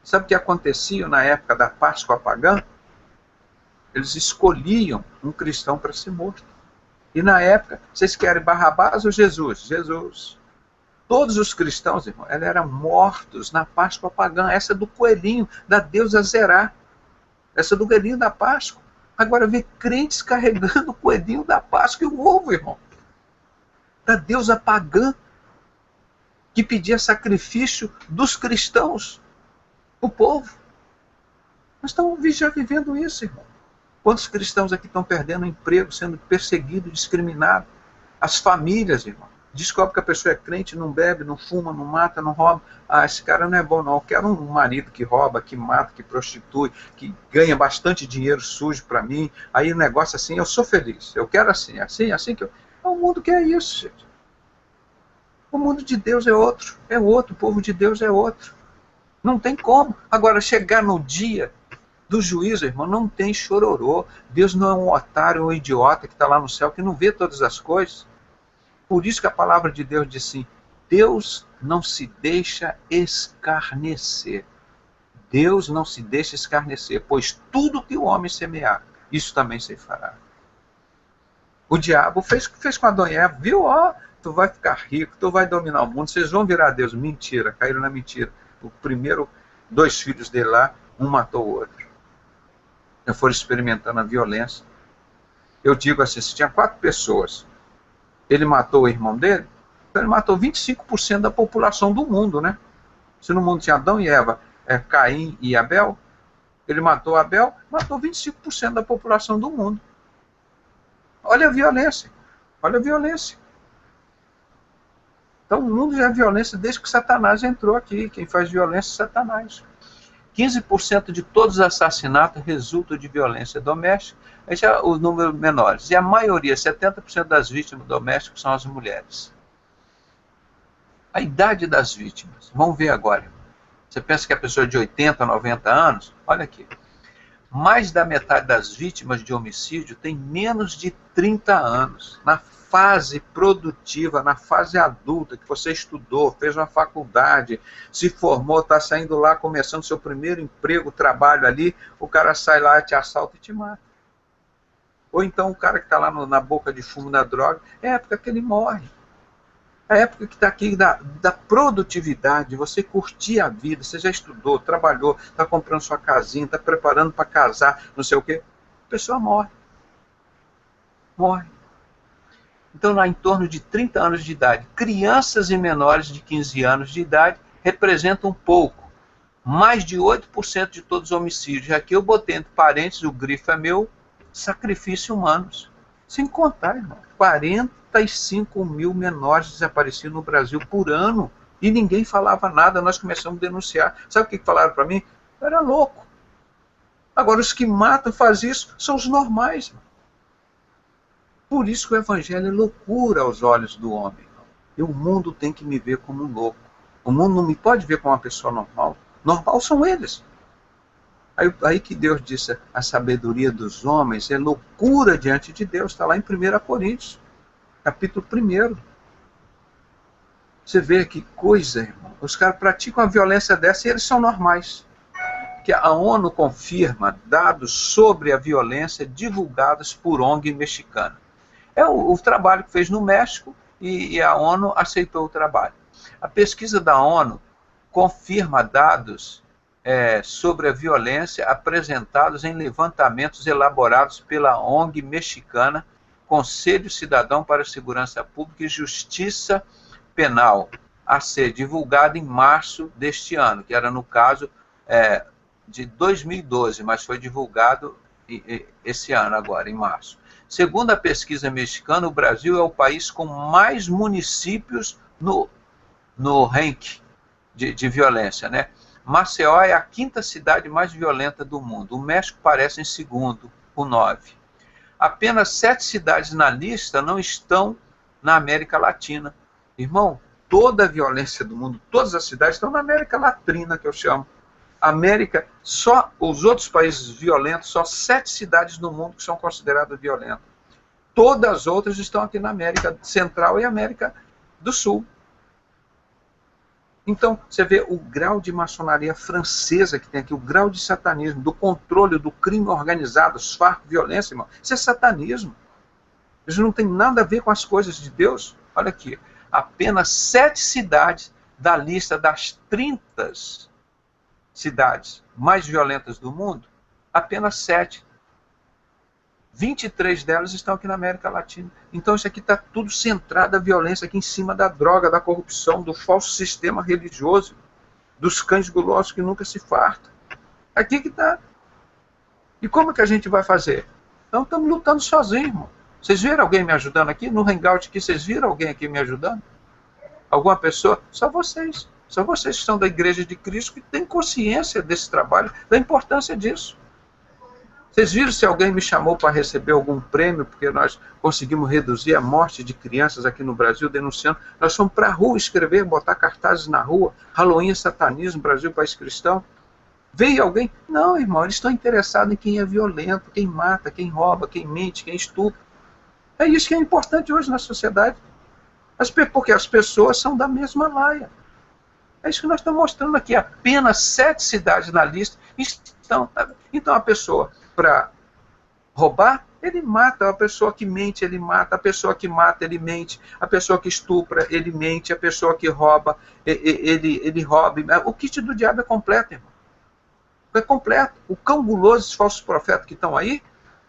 Sabe o que acontecia na época da Páscoa pagã? Eles escolhiam um cristão para ser morto. E na época, vocês querem Barrabás ou Jesus? Jesus. Todos os cristãos, irmão, eles eram mortos na Páscoa pagã. Essa é do coelhinho, da deusa Zerá. Essa é do coelhinho da Páscoa. Agora vê crentes carregando o coelhinho da Páscoa e o ovo, irmão. Da deusa pagã, que pedia sacrifício dos cristãos. O povo. Nós estamos já vivendo isso, irmão. Quantos cristãos aqui estão perdendo o emprego, sendo perseguidos, discriminados? As famílias, irmão. Descobre que a pessoa é crente, não bebe, não fuma, não mata, não rouba. Ah, esse cara não é bom, não. Eu quero um marido que rouba, que mata, que prostitui, que ganha bastante dinheiro sujo para mim. Aí o negócio assim, eu sou feliz. Eu quero assim, assim que eu... É o mundo que é isso, gente. O mundo de Deus é outro. É outro. O povo de Deus é outro. Não tem como. Agora, chegar no dia do juízo, irmão, não tem chororô. Deus não é um otário, um idiota que está lá no céu, que não vê todas as coisas. Por isso que a palavra de Deus diz assim, Deus não se deixa escarnecer. Deus não se deixa escarnecer, pois tudo que o homem semear, isso também se fará. O diabo fez com Adão e Eva, viu? Ó, tu vai ficar rico, tu vai dominar o mundo, vocês vão virar Deus. Mentira, caíram na mentira. O primeiro, 2 filhos dele lá, um matou o outro. Já foram experimentando a violência. Eu digo assim, se tinha 4 pessoas, ele matou o irmão dele, então ele matou 25% da população do mundo, né? Se no mundo tinha Adão e Eva, Caim e Abel, ele matou Abel, matou 25% da população do mundo. Olha a violência, olha a violência. Então o mundo já é violência desde que Satanás entrou aqui. Quem faz violência é Satanás. 15% de todos os assassinatos resultam de violência doméstica. Esse é os números menores. E a maioria, 70% das vítimas domésticas são as mulheres. A idade das vítimas. Vamos ver agora. Você pensa que a pessoa é de 80, 90 anos? Olha aqui. Mais da metade das vítimas de homicídio tem menos de 30 anos. Na fase produtiva, na fase adulta, que você estudou, fez uma faculdade, se formou, está saindo lá, começando seu primeiro emprego, trabalho ali, o cara sai lá, te assalta e te mata. Ou então o cara que está lá na boca de fumo da droga, é a época que ele morre. É a época que está aqui da produtividade, você curtir a vida, você já estudou, trabalhou, está comprando sua casinha, está preparando para casar, não sei o quê, a pessoa morre. Morre. Então, lá em torno de 30 anos de idade, crianças e menores de 15 anos de idade representam um pouco, mais de 8% de todos os homicídios. Aqui eu botei entre parênteses, o grifo é meu, sacrifícios humanos. Sem contar, irmão, 45 mil menores desaparecidos no Brasil por ano. E ninguém falava nada, nós começamos a denunciar. Sabe o que falaram para mim? Eu era louco. Agora, os que matam, fazem isso, são os normais, irmão. Por isso que o evangelho é loucura aos olhos do homem. E o mundo tem que me ver como um louco. O mundo não me pode ver como uma pessoa normal. Normal são eles. Aí que Deus disse, a sabedoria dos homens é loucura diante de Deus. Está lá em 1 Coríntios, capítulo 1. Você vê que coisa, irmão. Os caras praticam a violência dessa e eles são normais. Que a ONU confirma dados sobre a violência divulgados por ONG mexicana. É o trabalho que fez no México e a ONU aceitou o trabalho. A pesquisa da ONU confirma dados sobre a violência apresentados em levantamentos elaborados pela ONG mexicana Conselho Cidadão para a Segurança Pública e Justiça Penal, a ser divulgado em março deste ano, que era no caso de 2012, mas foi divulgado esse ano agora, em março. Segundo a pesquisa mexicana, o Brasil é o país com mais municípios no ranking de violência, né? Maceió é a 5ª cidade mais violenta do mundo. O México aparece em segundo, com 9. Apenas 7 cidades na lista não estão na América Latina. Irmão, toda a violência do mundo, todas as cidades estão na América Latina, que eu chamo. América, só os outros países violentos, só 7 cidades no mundo que são consideradas violentas. Todas as outras estão aqui na América Central e América do Sul. Então, você vê o grau de maçonaria francesa que tem aqui, o grau de satanismo, do controle do crime organizado, os Farc, violência, irmão. Isso é satanismo. Isso não tem nada a ver com as coisas de Deus. Olha aqui, apenas 7 cidades da lista das 30 cidades mais violentas do mundo, apenas 7. 23 delas estão aqui na América Latina. Então isso aqui está tudo centrado, a violência aqui em cima da droga, da corrupção, do falso sistema religioso, dos cães gulosos que nunca se fartam. Aqui que está. E como que a gente vai fazer? Então estamos lutando sozinhos, irmão. Vocês viram alguém me ajudando aqui? No Hangout aqui, vocês viram alguém aqui me ajudando? Alguma pessoa? Só vocês. Só vocês que são da Igreja de Cristo que têm consciência desse trabalho, da importância disso. Vocês viram se alguém me chamou para receber algum prêmio, porque nós conseguimos reduzir a morte de crianças aqui no Brasil, denunciando. Nós fomos para a rua escrever, botar cartazes na rua, Halloween, satanismo, Brasil, país cristão. Veio alguém? Não, irmão, eles estão interessados em quem é violento, quem mata, quem rouba, quem mente, quem estupra. É isso que é importante hoje na sociedade. Porque as pessoas são da mesma laia. É isso que nós estamos mostrando aqui. Apenas 7 cidades na lista estão. Então a pessoa, para roubar, ele mata. A pessoa que mente, ele mata. A pessoa que mata, ele mente. A pessoa que estupra, ele mente. A pessoa que rouba, ele rouba. O kit do diabo é completo, irmão. É completo. O cão guloso, os falsos profetas que estão aí,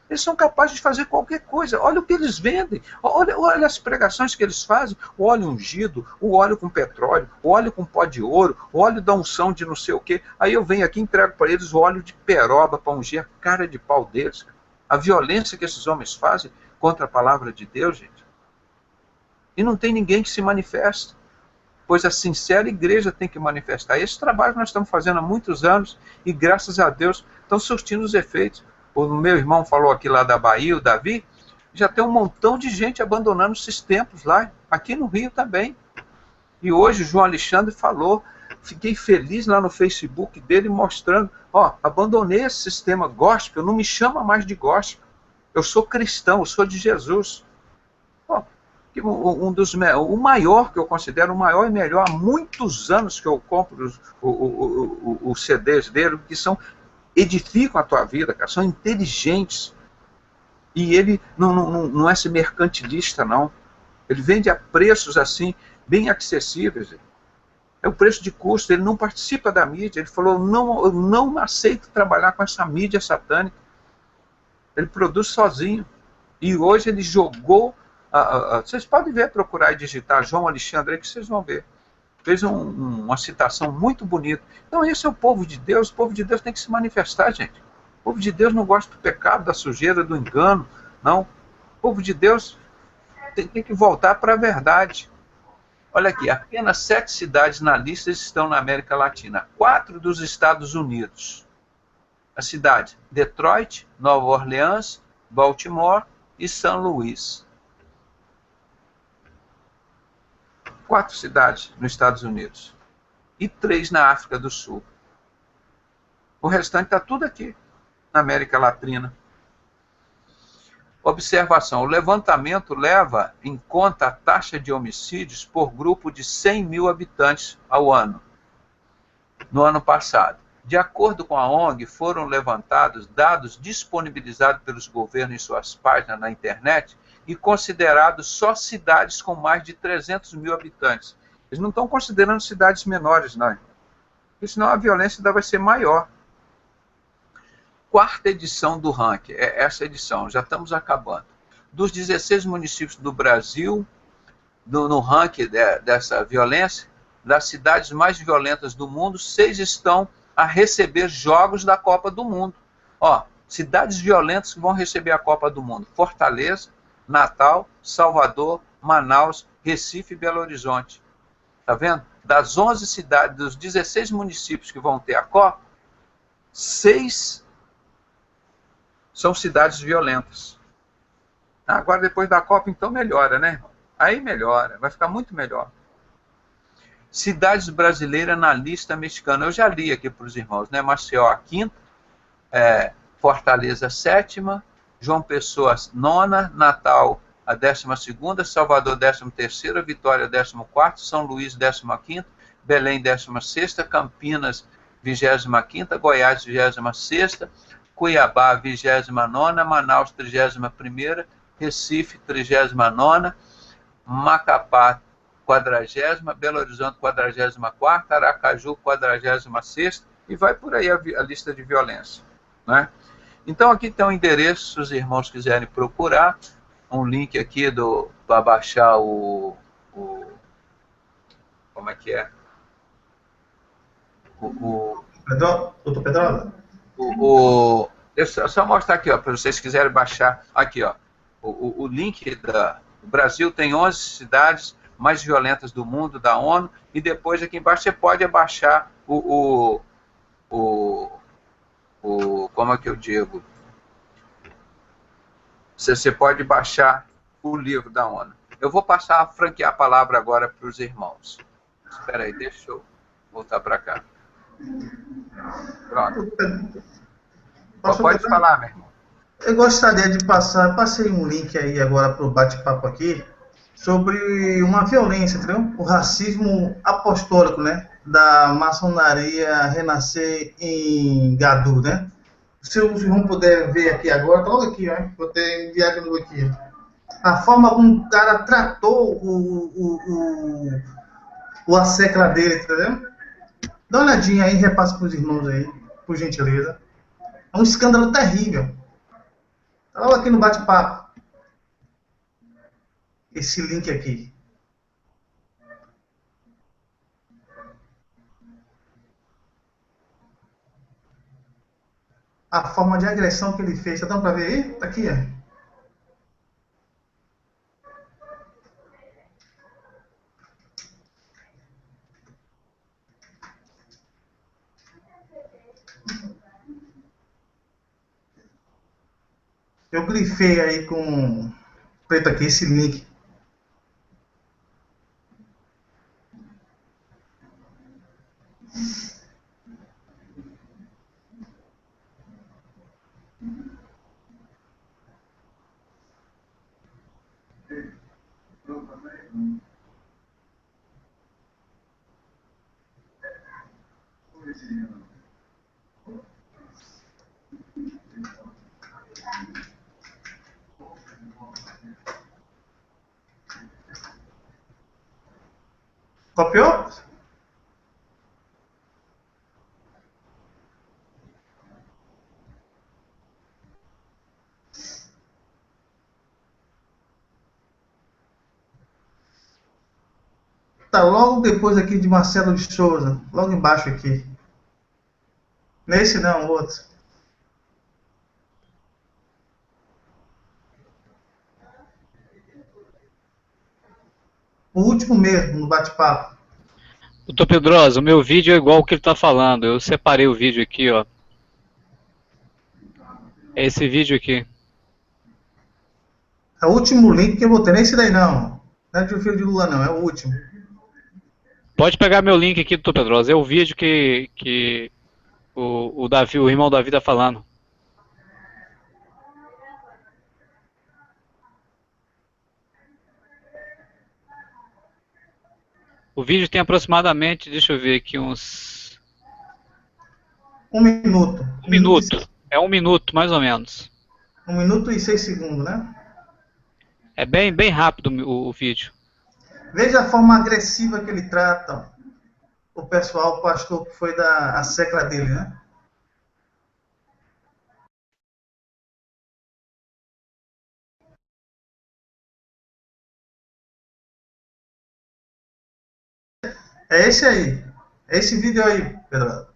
eles são capazes de fazer qualquer coisa. Olha o que eles vendem. Olha as pregações que eles fazem. O óleo ungido, o óleo com petróleo, o óleo com pó de ouro, o óleo da unção de não sei o quê. Aí eu venho aqui e entrego para eles o óleo de peroba para ungir a cara de pau deles. A violência que esses homens fazem contra a palavra de Deus, gente. E não tem ninguém que se manifesta. Pois a sincera igreja tem que manifestar. Esse trabalho que nós estamos fazendo há muitos anos e graças a Deus estão surtindo os efeitos. O meu irmão falou aqui lá da Bahia, o Davi, já tem um montão de gente abandonando esses templos lá, aqui no Rio também. E hoje o João Alexandre falou, fiquei feliz lá no Facebook dele mostrando, abandonei esse sistema gospel, não me chama mais de gospel, eu sou cristão, eu sou de Jesus. O maior que eu considero, o maior e melhor, há muitos anos que eu compro os CDs dele, que edificam a tua vida, cara, são inteligentes. E ele não é esse mercantilista, não. Ele vende a preços assim, bem acessíveis. É o preço de custo, ele não participa da mídia. Ele falou, eu não aceito trabalhar com essa mídia satânica. Ele produz sozinho. E hoje ele jogou... vocês podem ver, procurar e digitar João Alexandre, que vocês vão ver. Fez uma citação muito bonita. Então esse é o povo de Deus. O povo de Deus tem que se manifestar, gente. O povo de Deus não gosta do pecado, da sujeira, do engano, não. O povo de Deus tem que voltar para a verdade. Olha aqui, apenas 7 cidades na lista estão na América Latina. 4 dos Estados Unidos. A cidade Detroit, Nova Orleans, Baltimore e São Luís. 4 cidades nos Estados Unidos e 3 na África do Sul. O restante está tudo aqui, na América Latina. Observação, o levantamento leva em conta a taxa de homicídios por grupo de 100 mil habitantes ao ano, no ano passado. De acordo com a ONG, foram levantados dados disponibilizados pelos governos em suas páginas na internet e considerados só cidades com mais de 300 mil habitantes. Eles não estão considerando cidades menores, não. Porque senão a violência ainda vai ser maior. 4ª edição do ranking, é essa edição, já estamos acabando. dos 16 municípios do Brasil, no ranking dessa violência, das cidades mais violentas do mundo, 6 estão a receber jogos da Copa do Mundo. Ó, cidades violentas que vão receber a Copa do Mundo: Fortaleza, Natal, Salvador, Manaus, Recife e Belo Horizonte. Tá vendo? Das 11 cidades, dos 16 municípios que vão ter a Copa, 6 são cidades violentas. Agora, depois da Copa, então melhora, né? Aí melhora, vai ficar muito melhor. Cidades brasileiras na lista mexicana. Eu já li aqui para os irmãos, né? Maceió, a quinta, Fortaleza, a sétima, João Pessoa, a nona, Natal, a 12ª, Salvador, 13ª, Vitória, 14ª, São Luís, 15ª, Belém, 16ª, Campinas, 25ª, Goiás, 26ª, Cuiabá, 29ª, Manaus, 31ª, Recife, 39ª, Macapá, 40ª, Belo Horizonte, 44ª, Aracaju, 46ª, e vai por aí a lista de violência, né? Então aqui tem um endereço, se os irmãos quiserem procurar, um link aqui para baixar como é que é? Doutor Pedrosa? Deixa eu só mostrar aqui, ó, para vocês quiserem baixar. Aqui, ó, o link do Brasil tem 11 cidades mais violentas do mundo, da ONU, e depois aqui embaixo você pode baixar como é que eu digo? Você pode baixar o livro da ONU. Eu vou passar a franquear a palavra agora para os irmãos. Espera aí, deixa eu voltar para cá. Pronto. Pode falar, meu irmão. Eu gostaria de passei um link aí agora para o bate-papo aqui, sobre uma violência, entendeu? O racismo apostólico, né? Da maçonaria renascer em Gadu, né? Se os irmãos puderem ver aqui agora, tá logo aqui, ó. Vou ter enviado aqui. A forma como o cara tratou o assecla dele, entendeu? Dá uma olhadinha aí, repassa para os irmãos aí, por gentileza. É um escândalo terrível. Tá logo aqui no bate-papo. Esse link aqui. A forma de agressão que ele fez. Tá dando para ver aí? Tá aqui, ó. Eu grifei aí com preto aqui esse link. Copiou? Tá logo depois aqui de Marcelo de Souza. Logo embaixo aqui. Nesse não, outro. O último mesmo, no bate-papo. Doutor Pedrosa, o meu vídeo é igual o que ele está falando. Eu separei o vídeo aqui, ó. É esse vídeo aqui. É o último link que eu botei. Nem esse daí não. Não é de filho de Lula não, é o último. Pode pegar meu link aqui, doutor Pedrosa. É o vídeo que o Davi, o irmão Davi está falando. O vídeo tem aproximadamente, deixa eu ver aqui, uns... 1 minuto. 1 minuto. É 1 minuto, mais ou menos. 1 minuto e 6 segundos, né? É bem rápido o vídeo. Veja a forma agressiva que ele trata o pessoal, o pastor que foi da secla dele, né? É esse aí. É esse vídeo aí, Pedro.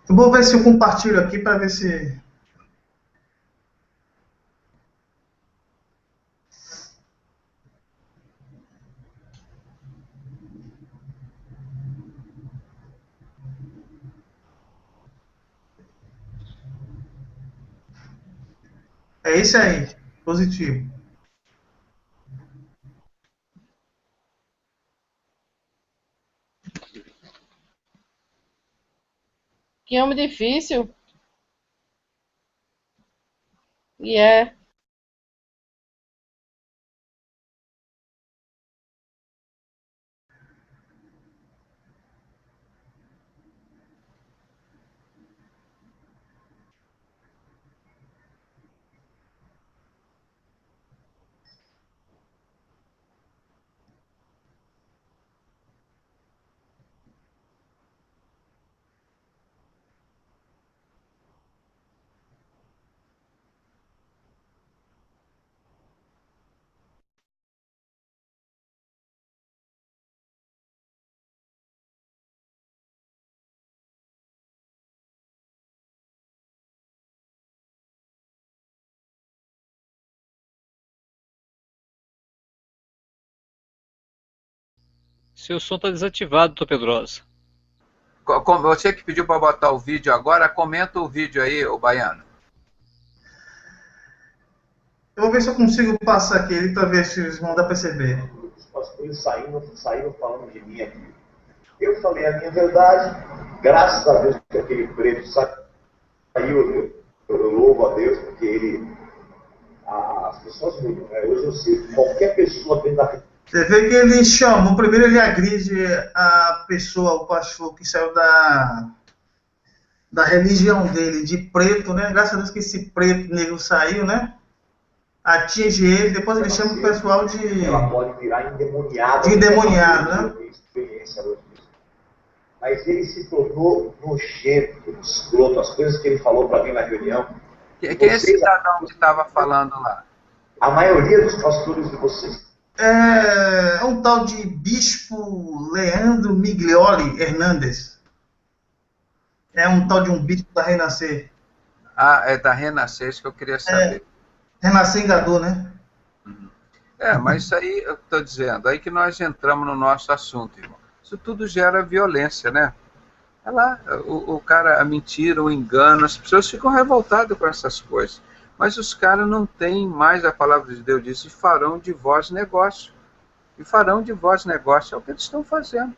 Eu vou ver se eu compartilho aqui para ver se... É esse aí. Positivo. Que homem difícil. E é. Seu som está desativado, doutor Pedrosa. Você que pediu para botar o vídeo agora, comenta o vídeo aí, o Baiano. Eu vou ver se eu consigo passar aqui para ver se eles vão dar para perceber. Os pastores saíram falando de mim aqui. Eu falei a minha verdade, graças a Deus que aquele preto saiu, eu louvo a Deus, porque ele, as pessoas mudam, né? Hoje eu sei que qualquer pessoa dentro da... Você vê que ele chamou, primeiro ele agride a pessoa, o pastor que saiu da religião dele, de preto, né? Graças a Deus que esse preto negro saiu, né? Atinge ele, depois ele chama o pessoal de... Ela pode virar endemoniada. De endemoniado, né? Mas ele se tornou nojento, escroto, as coisas que ele falou para mim na reunião. Quem é esse cidadão que estava falando lá? A maioria dos pastores de vocês. É um tal de Bispo Leandro Miglioli Hernandes. É um tal de um bispo da Renascer. Ah, é da Renascer, isso que eu queria saber. Renascer engadou, né? Mas isso aí, eu estou dizendo, aí que nós entramos no nosso assunto, irmão. Isso tudo gera violência, né? É lá, o cara, a mentira, o engano, as pessoas ficam revoltadas com essas coisas. Mas os caras não têm mais, a palavra de Deus diz, e farão de vós negócio. E farão de vós negócio, é o que eles estão fazendo.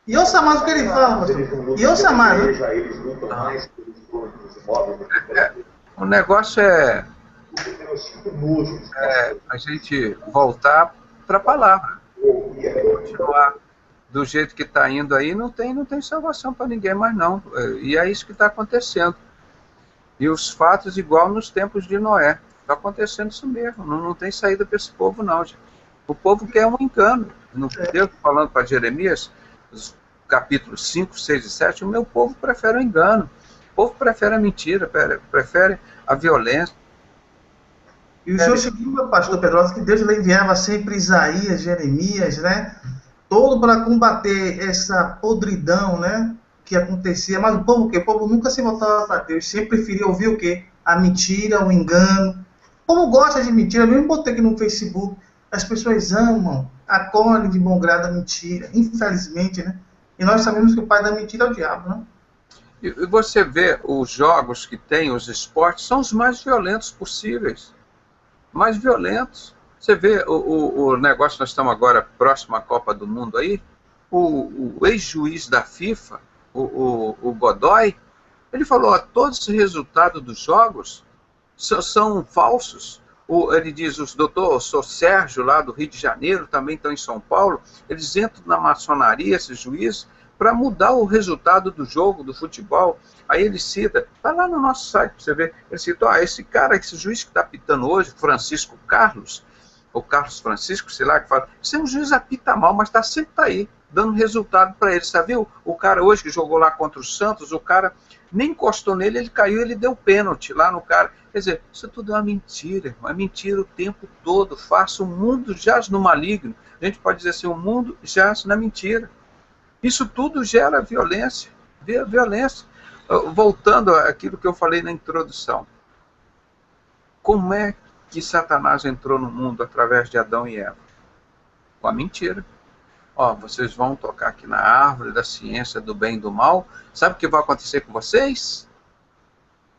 E ouça mais o que ele fala, pastor. E ouça mais, né? Eles lutam mais pelos imóveis. O negócio é a gente voltar para a palavra. Continuar do jeito que está indo aí, não tem salvação para ninguém mais não. E é isso que está acontecendo. E os fatos igual nos tempos de Noé. Está acontecendo isso mesmo. Não tem saída para esse povo não, gente. O povo quer um engano. Deus falando para Jeremias, capítulos 5, 6 e 7, o meu povo prefere o engano. O povo prefere a mentira, prefere a violência. E o senhor chegou, pastor Pedrosa, que Deus lhe enviava sempre Isaías, Jeremias, né? Todo para combater essa podridão, né? Que acontecia. Mas o povo o quê? O povo nunca se voltava para Deus. Sempre preferia ouvir o quê? A mentira, o engano. O povo gosta de mentira. Eu mesmo botei aqui no Facebook. As pessoas amam, acolhem de bom grado a mentira. Infelizmente, né? E nós sabemos que o pai da mentira é o diabo, né? E você vê os jogos que tem, os esportes, são os mais violentos possíveis. Mais violentos. Você vê o negócio, nós estamos agora próximo à Copa do Mundo aí, o ex-juiz da FIFA, o Godoy, ele falou, ó, todos os resultados dos jogos são falsos. Ele diz, o doutor Sérgio, lá do Rio de Janeiro, também estão em São Paulo, eles entram na maçonaria, esses juízes, para mudar o resultado do jogo, do futebol. Aí ele cita, está lá no nosso site para você ver, ele cita, esse cara, esse juiz que está apitando hoje, Francisco Carlos, ou Carlos Francisco, sei lá, que fala, esse é um juiz apita mal, mas está sempre aí, dando resultado para ele. Você viu o cara hoje que jogou lá contra o Santos, o cara nem encostou nele, ele caiu, ele deu pênalti lá no cara. Quer dizer, isso tudo é uma mentira, irmão. É mentira o tempo todo. Faça, o mundo jaz no maligno. A gente pode dizer assim, o mundo jaz na mentira. Isso tudo gera violência. Violência. Voltando àquilo que eu falei na introdução. Como é que Satanás entrou no mundo através de Adão e Eva? Com a mentira. Ó, vocês vão tocar aqui na árvore da ciência do bem e do mal. Sabe o que vai acontecer com vocês?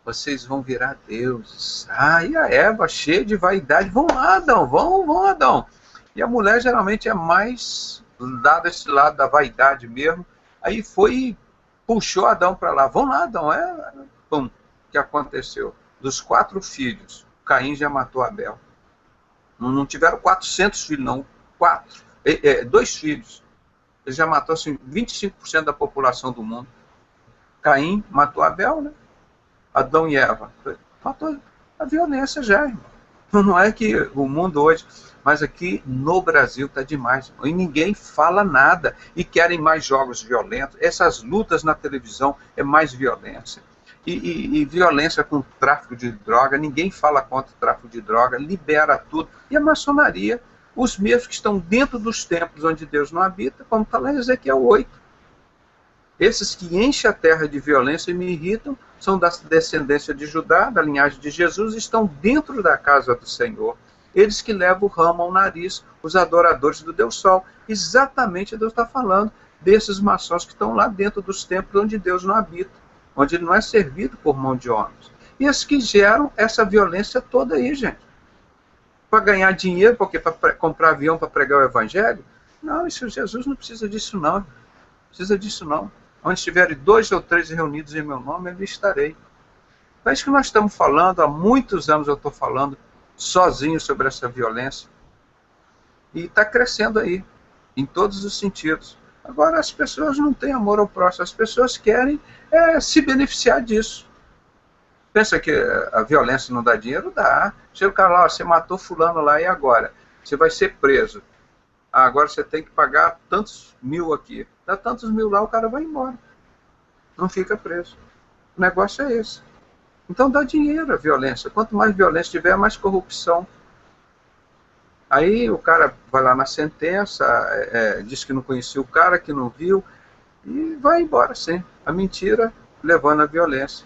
Vocês vão virar deuses. E a Eva, cheia de vaidade, vão lá, Adão, vão, Adão. E a mulher geralmente é mais dada esse lado da vaidade mesmo. Aí foi e puxou Adão para lá. Vão lá, Adão. Pum, o que aconteceu? Dos 4 filhos, Caim já matou Abel. Não tiveram 400 filhos, não. 2 filhos. Ele já matou assim, 25% da população do mundo. Caim matou Abel, né? Adão e Eva. Matou a violência já, irmão. Não é que o mundo hoje, mas aqui no Brasil está demais, irmão. E ninguém fala nada. E querem mais jogos violentos. Essas lutas na televisão é mais violência. E violência com tráfico de droga. Ninguém fala contra o tráfico de droga. Libera tudo. E a maçonaria, os mesmos que estão dentro dos templos onde Deus não habita, como está lá em Ezequiel 8. Esses que enchem a terra de violência e me irritam, são da descendência de Judá, da linhagem de Jesus, e estão dentro da casa do Senhor. Eles que levam o ramo ao nariz, os adoradores do Deus Sol. Exatamente Deus está falando desses maçons que estão lá dentro dos templos onde Deus não habita, onde ele não é servido por mão de homens. E esses que geram essa violência toda aí, gente. Para ganhar dinheiro, porque para comprar avião para pregar o evangelho? Não, isso Jesus não precisa disso não. Não precisa disso não. Onde estiverem 2 ou 3 reunidos em meu nome, eu estarei. É isso que nós estamos falando, há muitos anos eu estou falando sozinho sobre essa violência. E está crescendo aí, em todos os sentidos. Agora as pessoas não têm amor ao próximo, as pessoas querem se beneficiar disso. Pensa que a violência não dá dinheiro? Dá. Chega o cara lá, você matou fulano lá, e agora? Você vai ser preso. Agora você tem que pagar tantos mil aqui. Dá tantos mil lá, o cara vai embora. Não fica preso. O negócio é esse. Então dá dinheiro a violência. Quanto mais violência tiver, mais corrupção. Aí o cara vai lá na sentença, diz que não conhecia o cara, que não viu, e vai embora, sim. A mentira levando a violência.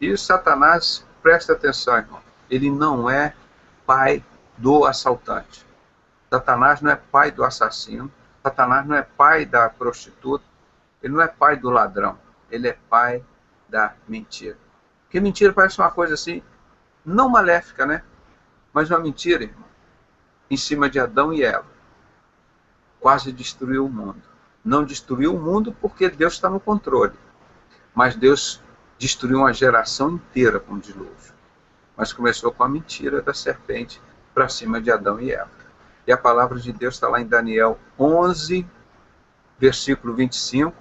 E o Satanás, presta atenção, irmão, ele não é pai do assaltante. Satanás não é pai do assassino. Satanás não é pai da prostituta. Ele não é pai do ladrão. Ele é pai da mentira. Porque mentira parece uma coisa assim, não maléfica, né? Mas uma mentira, irmão, em cima de Adão e Eva, quase destruiu o mundo. Não destruiu o mundo porque Deus está no controle. Mas Deus destruiu uma geração inteira com o dilúvio. Mas começou com a mentira da serpente para cima de Adão e Eva. E a palavra de Deus está lá em Daniel 11, versículo 25,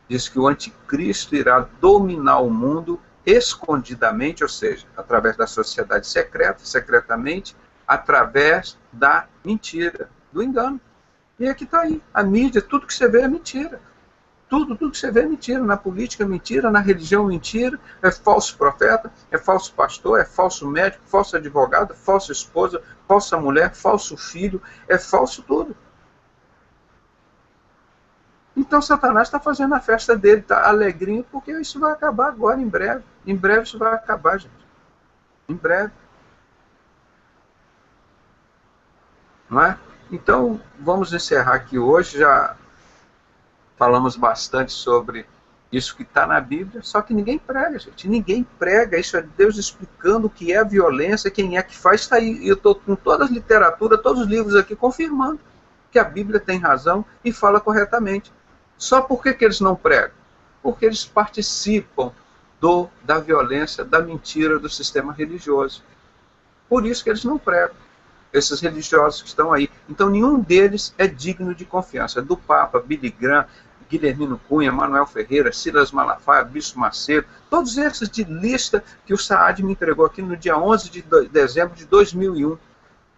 diz que o anticristo irá dominar o mundo escondidamente, ou seja, através da sociedade secreta, secretamente, através da mentira, do engano. E aqui está aí, a mídia, tudo que você vê é mentira. Tudo que você vê é mentira. Na política é mentira, na religião é mentira, é falso profeta, é falso pastor, é falso médico, falso advogado, falsa esposa, falsa mulher, falso filho, é falso tudo. Então Satanás está fazendo a festa dele, está alegrinho, porque isso vai acabar agora, em breve. Em breve isso vai acabar, gente. Em breve. Não é? Então, vamos encerrar aqui hoje. Já falamos bastante sobre Isso que está na Bíblia, só que ninguém prega, gente. Ninguém prega. Isso é Deus explicando o que é a violência, quem é que faz. Está aí. Eu estou com toda a literatura, todos os livros aqui confirmando que a Bíblia tem razão e fala corretamente. Só por que eles não pregam? Porque eles participam da violência, da mentira do sistema religioso. Por isso que eles não pregam. Esses religiosos que estão aí. Então, nenhum deles é digno de confiança. Do Papa, Billy Graham, Guilhermino Cunha, Manuel Ferreira, Silas Malafaia, Bispo Macedo, todos esses de lista que o Saad me entregou aqui no dia 11 de dezembro de 2001.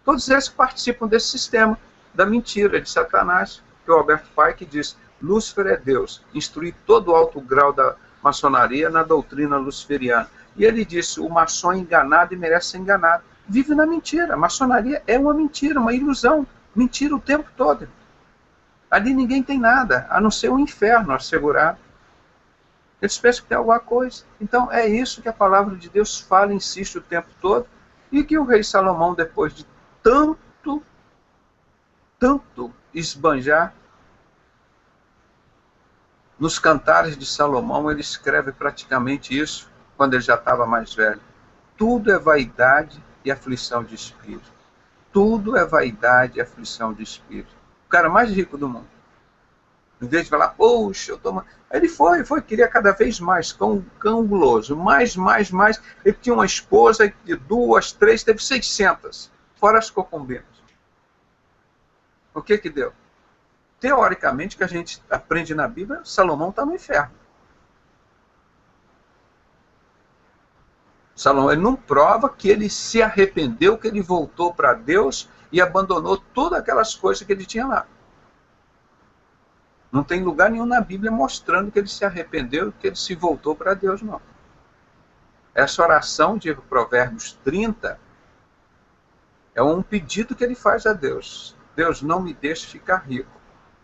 Todos esses participam desse sistema da mentira de Satanás, que o Alberto Pike diz: Lúcifer é Deus, instruir todo o alto grau da maçonaria na doutrina luciferiana. E ele disse: o maçom é enganado e merece ser enganado. Vive na mentira. A maçonaria é uma mentira, uma ilusão. Mentira o tempo todo. Ali ninguém tem nada, a não ser o inferno assegurado. Eles pensam que tem alguma coisa. Então é isso que a palavra de Deus fala, insiste o tempo todo, e que o rei Salomão, depois de tanto esbanjar, nos Cantares de Salomão, ele escreve praticamente isso, quando ele já estava mais velho. Tudo é vaidade e aflição de espírito. Tudo é vaidade e aflição de espírito. O cara mais rico do mundo. Em vez de falar, poxa, eu tô... Ele foi, queria cada vez mais, cão guloso, mais. Ele tinha uma esposa de 2, 3, teve 600, fora as concubinas. O que deu? Teoricamente, que a gente aprende na Bíblia, Salomão está no inferno. Salomão, ele não prova que ele se arrependeu, que ele voltou para Deus e abandonou todas aquelas coisas que ele tinha lá. Não tem lugar nenhum na Bíblia mostrando que ele se arrependeu, que ele se voltou para Deus, não. Essa oração de Provérbios 30 é um pedido que ele faz a Deus. Deus, não me deixe ficar rico,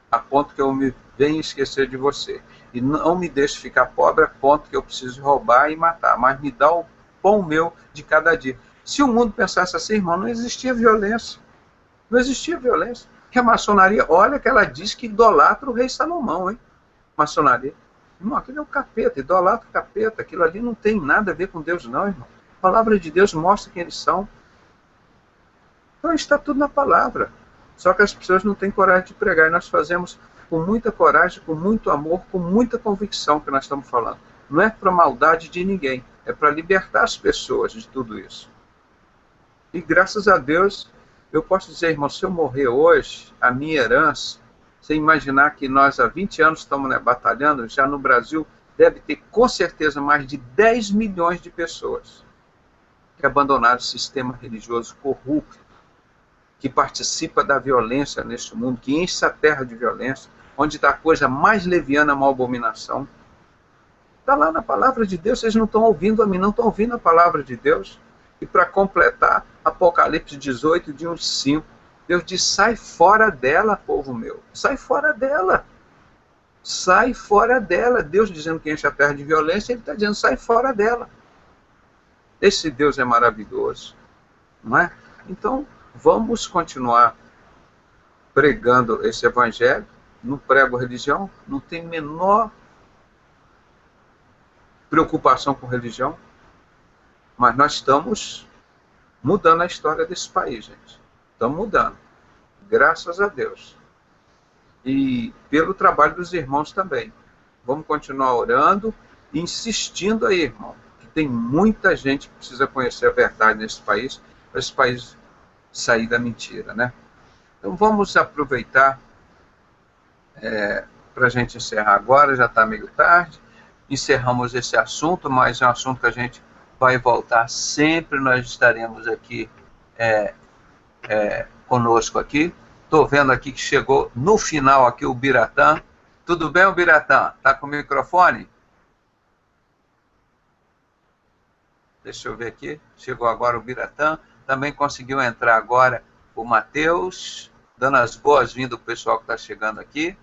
a ponto que eu me venha esquecer de você. E não me deixe ficar pobre, a ponto que eu preciso roubar e matar. Mas me dá o pão meu de cada dia. Se o mundo pensasse assim, irmão, não existia violência. Não existia violência. Que a maçonaria, olha que ela diz que idolatra o rei Salomão, hein? Maçonaria. Irmão, aquilo é o capeta, idolatra o capeta. Aquilo ali não tem nada a ver com Deus, não, irmão. A palavra de Deus mostra quem eles são. Então está tudo na palavra. Só que as pessoas não têm coragem de pregar. E nós fazemos com muita coragem, com muito amor, com muita convicção que nós estamos falando. Não é para maldade de ninguém. É para libertar as pessoas de tudo isso. E graças a Deus, eu posso dizer, irmão, se eu morrer hoje, a minha herança, você imaginar que nós há 20 anos estamos, né, batalhando, já no Brasil deve ter com certeza mais de 10 milhões de pessoas que abandonaram o sistema religioso corrupto, que participa da violência neste mundo, que enche a terra de violência, onde está a coisa mais leviana, uma abominação. Está lá na palavra de Deus, vocês não estão ouvindo a mim, não estão ouvindo a palavra de Deus. E para completar, Apocalipse 18, de 1 a 5, Deus diz, sai fora dela, povo meu, sai fora dela. Sai fora dela. Deus dizendo que enche a terra de violência, ele está dizendo, sai fora dela. Esse Deus é maravilhoso, não é? Então, vamos continuar pregando esse evangelho. Não prego religião, não tem menor preocupação com religião, mas nós estamos mudando a história desse país, gente. Estamos mudando, graças a Deus. E pelo trabalho dos irmãos também. Vamos continuar orando e insistindo aí, irmão, que tem muita gente que precisa conhecer a verdade nesse país, para esse país sair da mentira, né? Então vamos aproveitar para a gente encerrar agora, já está meio tarde. Encerramos esse assunto, mas é um assunto que a gente vai voltar sempre, nós estaremos aqui conosco aqui. Estou vendo aqui que chegou no final aqui o Biratã. Tudo bem, o Biratã? Está com o microfone? Deixa eu ver aqui. Chegou agora o Biratã. Também conseguiu entrar agora o Matheus, dando as boas-vindas ao pessoal que está chegando aqui.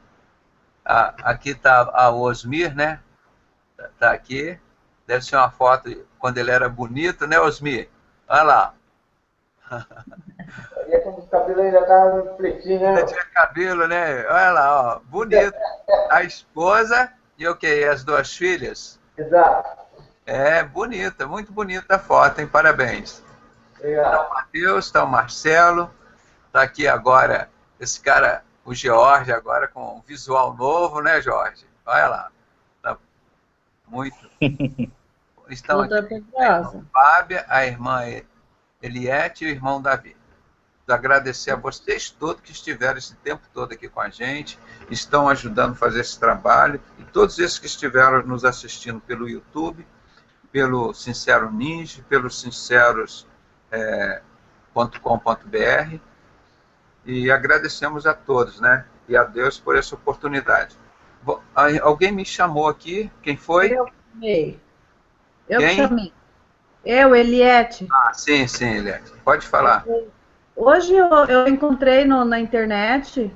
Aqui está a Osmir, né? Está aqui. Deve ser uma foto quando ele era bonito, né, Osmir? Olha lá. E quando o cabelo ainda estava pretinho, né? Ainda tinha cabelo, né? Olha lá, ó, bonito. A esposa E o que? As duas filhas? Exato. É bonita, muito bonita a foto, hein? Parabéns. Obrigado. Está o Matheus, está o Marcelo, está aqui agora esse cara, o Jorge, agora com um visual novo, né, Jorge? Olha lá. Tá muito. Estão aqui Doutor a irmã Pedrosa. Fábia, a irmã Eliette e o irmão Davi. Agradecer a vocês todos que estiveram esse tempo todo aqui com a gente, estão ajudando a fazer esse trabalho, e todos esses que estiveram nos assistindo pelo YouTube, pelo Sincero Ninja, pelos sinceros.com.br, e agradecemos a todos, né? E a Deus por essa oportunidade. Alguém me chamou aqui, quem foi? Eu chamei. Eu Quem? chamei. Eu, Eliette. Ah, sim, Eliette. Pode falar. Hoje eu encontrei na internet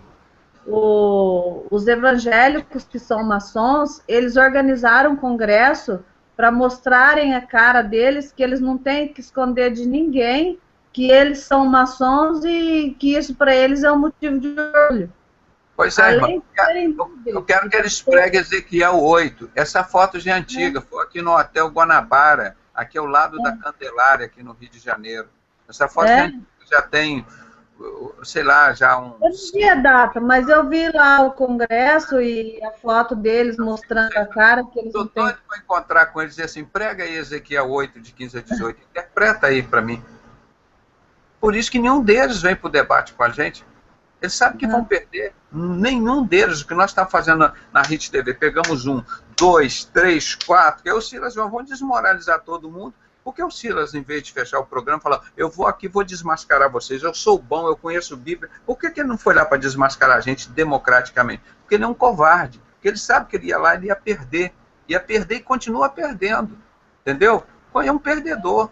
os evangélicos que são maçons, eles organizaram um congresso para mostrarem a cara deles, que eles não têm que esconder de ninguém, que eles são maçons e que isso para eles é um motivo de orgulho. Pois é, irmão. Eu quero que eles preguem Ezequiel 8. Essa foto já é antiga, foi aqui no Hotel Guanabara, aqui ao lado da Candelária, aqui no Rio de Janeiro. Essa foto já tem, sei lá, já um... Eu não vi a data, mas eu vi lá o congresso e a foto deles mostrando a cara que eles não têm. Eu vou encontrar com eles e dizer assim, prega aí Ezequiel 8, de 15 a 18, interpreta aí para mim. Por isso que nenhum deles vem para o debate com a gente. Eles sabem que vão perder. Nenhum deles, o que nós estamos fazendo na Hit TV, pegamos 1, 2, 3, 4, que aí o Silas vão desmoralizar todo mundo, porque o Silas, em vez de fechar o programa, fala, eu vou aqui, vou desmascarar vocês, eu sou bom, eu conheço Bíblia. Por que ele não foi lá para desmascarar a gente democraticamente? Porque ele é um covarde, porque ele sabe que ele ia lá, ele ia perder e continua perdendo, entendeu? É um perdedor.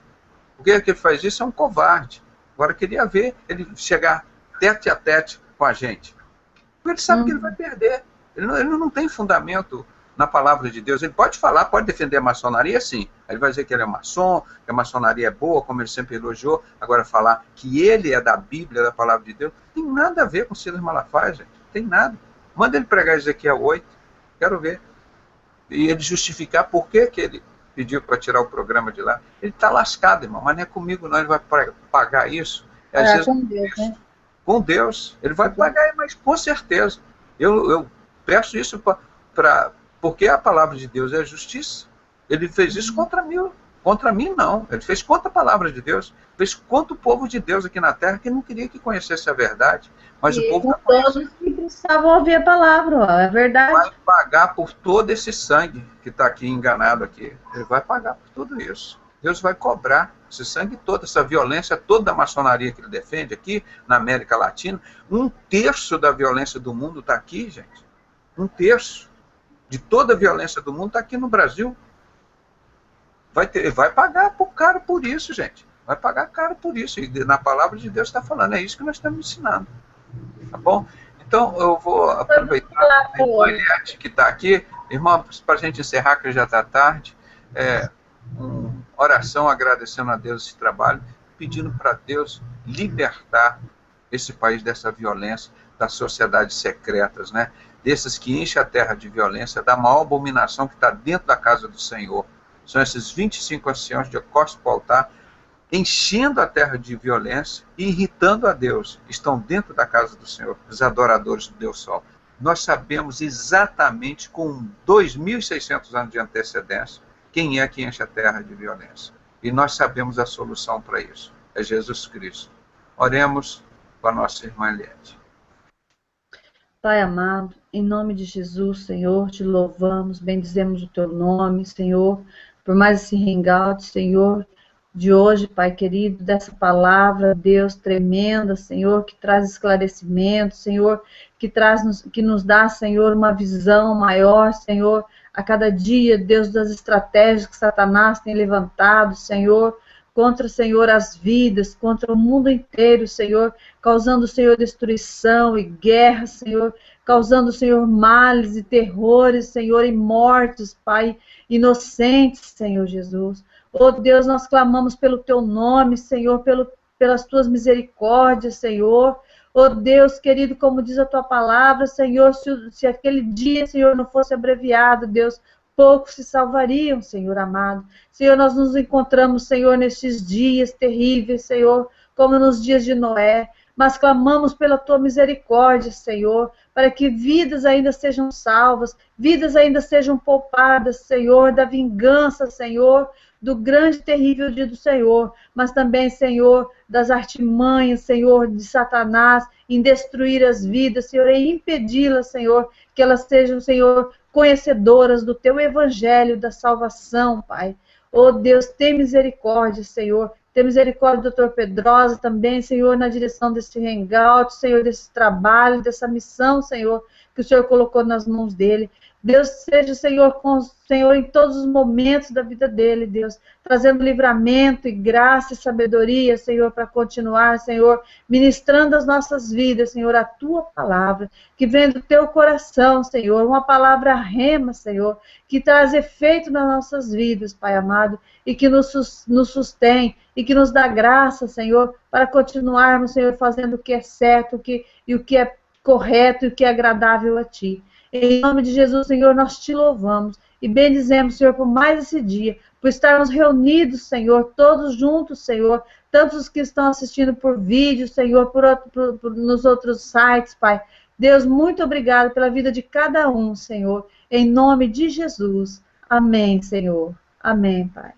Por que ele faz isso? É um covarde. Agora, eu queria ver ele chegar tete a tete com a gente. Porque ele sabe que ele vai perder. Ele não tem fundamento na palavra de Deus. Ele pode falar, pode defender a maçonaria, sim. Ele vai dizer que ele é maçom, que a maçonaria é boa, como ele sempre elogiou. Agora, falar que ele é da Bíblia, da palavra de Deus, tem nada a ver com Silas Malafaia, gente. Tem nada. Manda ele pregar Ezequiel 8. Quero ver. E ele justificar por que ele pediu para tirar o programa de lá. Ele está lascado, irmão, mas não é comigo, não. Ele vai pagar isso. Às vezes, com Deus, né? Com Deus, ele vai pagar, mas com certeza. Eu peço isso porque a palavra de Deus é justiça. Ele fez isso contra mim não. Ele fez contra a palavra de Deus, fez contra o povo de Deus aqui na terra, que não queria que conhecesse a verdade, mas o povo todos que precisavam ouvir a palavra, é verdade. Vai pagar por todo esse sangue que está aqui enganado aqui. Ele vai pagar por tudo isso. Deus vai cobrar esse sangue todo, essa violência toda da maçonaria que ele defende aqui na América Latina. 1/3 da violência do mundo está aqui, gente. 1/3 de toda a violência do mundo está aqui no Brasil. Vai pagar caro por isso, gente. Vai pagar caro por isso. E na palavra de Deus está falando. É isso que nós estamos ensinando. Tá bom? Então, eu vou aproveitar a irmã Eliette que está aqui. Irmã, para a gente encerrar, que já está tarde, oração agradecendo a Deus esse trabalho, pedindo para Deus libertar esse país dessa violência, das sociedades secretas, né? Desses que enchem a terra de violência, da maior abominação que está dentro da casa do Senhor. São esses 25 anciãos de costas para o altar, enchendo a terra de violência e irritando a Deus. Estão dentro da casa do Senhor, os adoradores do Deus Sol. Nós sabemos exatamente, com 2.600 anos de antecedência, quem é que enche a terra de violência. E nós sabemos a solução para isso. É Jesus Cristo. Oremos com a nossa irmã Eliette. Pai amado, em nome de Jesus, Senhor, te louvamos, bendizemos o teu nome, Senhor, por mais esse hangout, Senhor, de hoje, Pai querido, dessa palavra, Deus, tremenda, Senhor, que traz esclarecimento, Senhor, que nos dá, Senhor, uma visão maior, Senhor, a cada dia, Deus, das estratégias que Satanás tem levantado, Senhor, contra, Senhor, as vidas, contra o mundo inteiro, Senhor, causando, Senhor, destruição e guerra, Senhor, causando, Senhor, males e terrores, Senhor, e mortes, Pai, inocentes, Senhor Jesus. Oh Deus, nós clamamos pelo teu nome, Senhor, pelas tuas misericórdias, Senhor. Oh Deus querido, como diz a tua palavra, Senhor, se aquele dia, Senhor, não fosse abreviado, Deus, poucos se salvariam, Senhor amado. Senhor, nós nos encontramos, Senhor, nestes dias terríveis, Senhor, como nos dias de Noé, mas clamamos pela tua misericórdia, Senhor, para que vidas ainda sejam salvas, vidas ainda sejam poupadas, Senhor, da vingança, Senhor, do grande e terrível dia do Senhor, mas também, Senhor, das artimanhas, Senhor, de Satanás, em destruir as vidas, Senhor, e impedi-las, Senhor, que elas sejam, Senhor, conhecedoras do teu evangelho da salvação, Pai. Oh Deus, tem misericórdia, Senhor. Tem misericórdia do Dr. Pedrosa também, Senhor, na direção desse hangout, Senhor, desse trabalho, dessa missão, Senhor, que o Senhor colocou nas mãos dele. Deus seja, Senhor, com o Senhor em todos os momentos da vida dele, Deus, trazendo livramento e graça e sabedoria, Senhor, para continuar, Senhor, ministrando as nossas vidas, Senhor, a tua palavra, que vem do teu coração, Senhor, uma palavra rema, Senhor, que traz efeito nas nossas vidas, Pai amado, e que nos sustém, e que nos dá graça, Senhor, para continuarmos, Senhor, fazendo o que é certo e o que é correto e o que é agradável a Ti. Em nome de Jesus, Senhor, nós Te louvamos e bendizemos, Senhor, por mais esse dia, por estarmos reunidos, Senhor, todos juntos, Senhor, tantos os que estão assistindo por vídeo, Senhor, nos outros sites, Pai. Deus, muito obrigado pela vida de cada um, Senhor, em nome de Jesus. Amém, Senhor. Amém, Pai.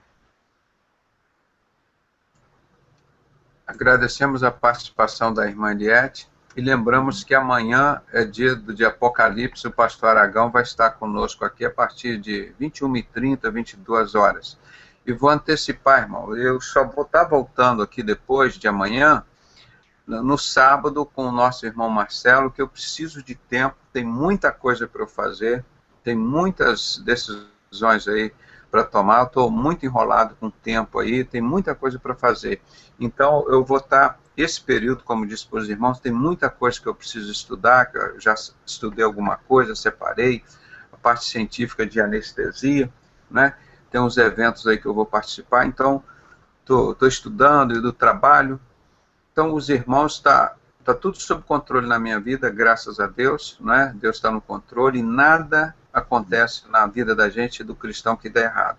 Agradecemos a participação da irmã Eliette e lembramos que amanhã é dia de Apocalipse, o pastor Aragão vai estar conosco aqui a partir de 21h30, 22 horas. E vou antecipar, irmão, eu só vou estar voltando aqui depois de amanhã, no sábado, com o nosso irmão Marcelo, que eu preciso de tempo, tem muita coisa para eu fazer, tem muitas decisões aí para tomar, eu estou muito enrolado com o tempo aí, tem muita coisa para fazer. Então, eu vou estar, esse período, como disse para os irmãos, tem muita coisa que eu preciso estudar, que eu já estudei alguma coisa, separei, a parte científica de anestesia, né? Tem uns eventos aí que eu vou participar, então, estou estudando e do trabalho. Então, os irmãos, está tudo sob controle na minha vida, graças a Deus, né? Deus está no controle e nada acontece na vida da gente, do cristão, que dá errado.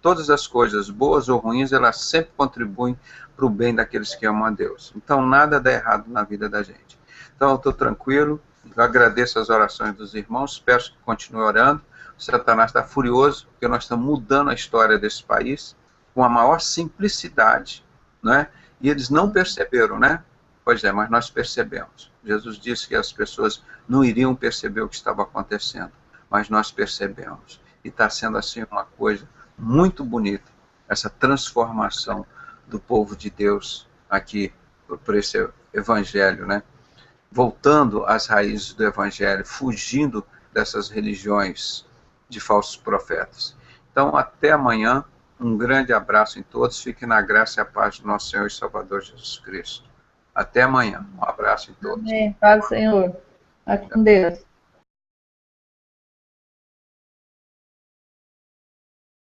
Todas as coisas, boas ou ruins, elas sempre contribuem para o bem daqueles que amam a Deus. Então, nada dá errado na vida da gente. Então, eu estou tranquilo, eu agradeço as orações dos irmãos, peço que continue orando. O Satanás está furioso, porque nós estamos mudando a história desse país com a maior simplicidade, né? E eles não perceberam, né? Pois é, mas nós percebemos. Jesus disse que as pessoas não iriam perceber o que estava acontecendo, mas nós percebemos. E está sendo assim uma coisa muito bonita, essa transformação do povo de Deus aqui, por esse evangelho, né? Voltando às raízes do evangelho, fugindo dessas religiões de falsos profetas. Então, até amanhã, um grande abraço em todos, fiquem na graça e a paz do nosso Senhor e Salvador Jesus Cristo. Até amanhã, um abraço em todos. Amém, paz do Senhor. Vai com Deus.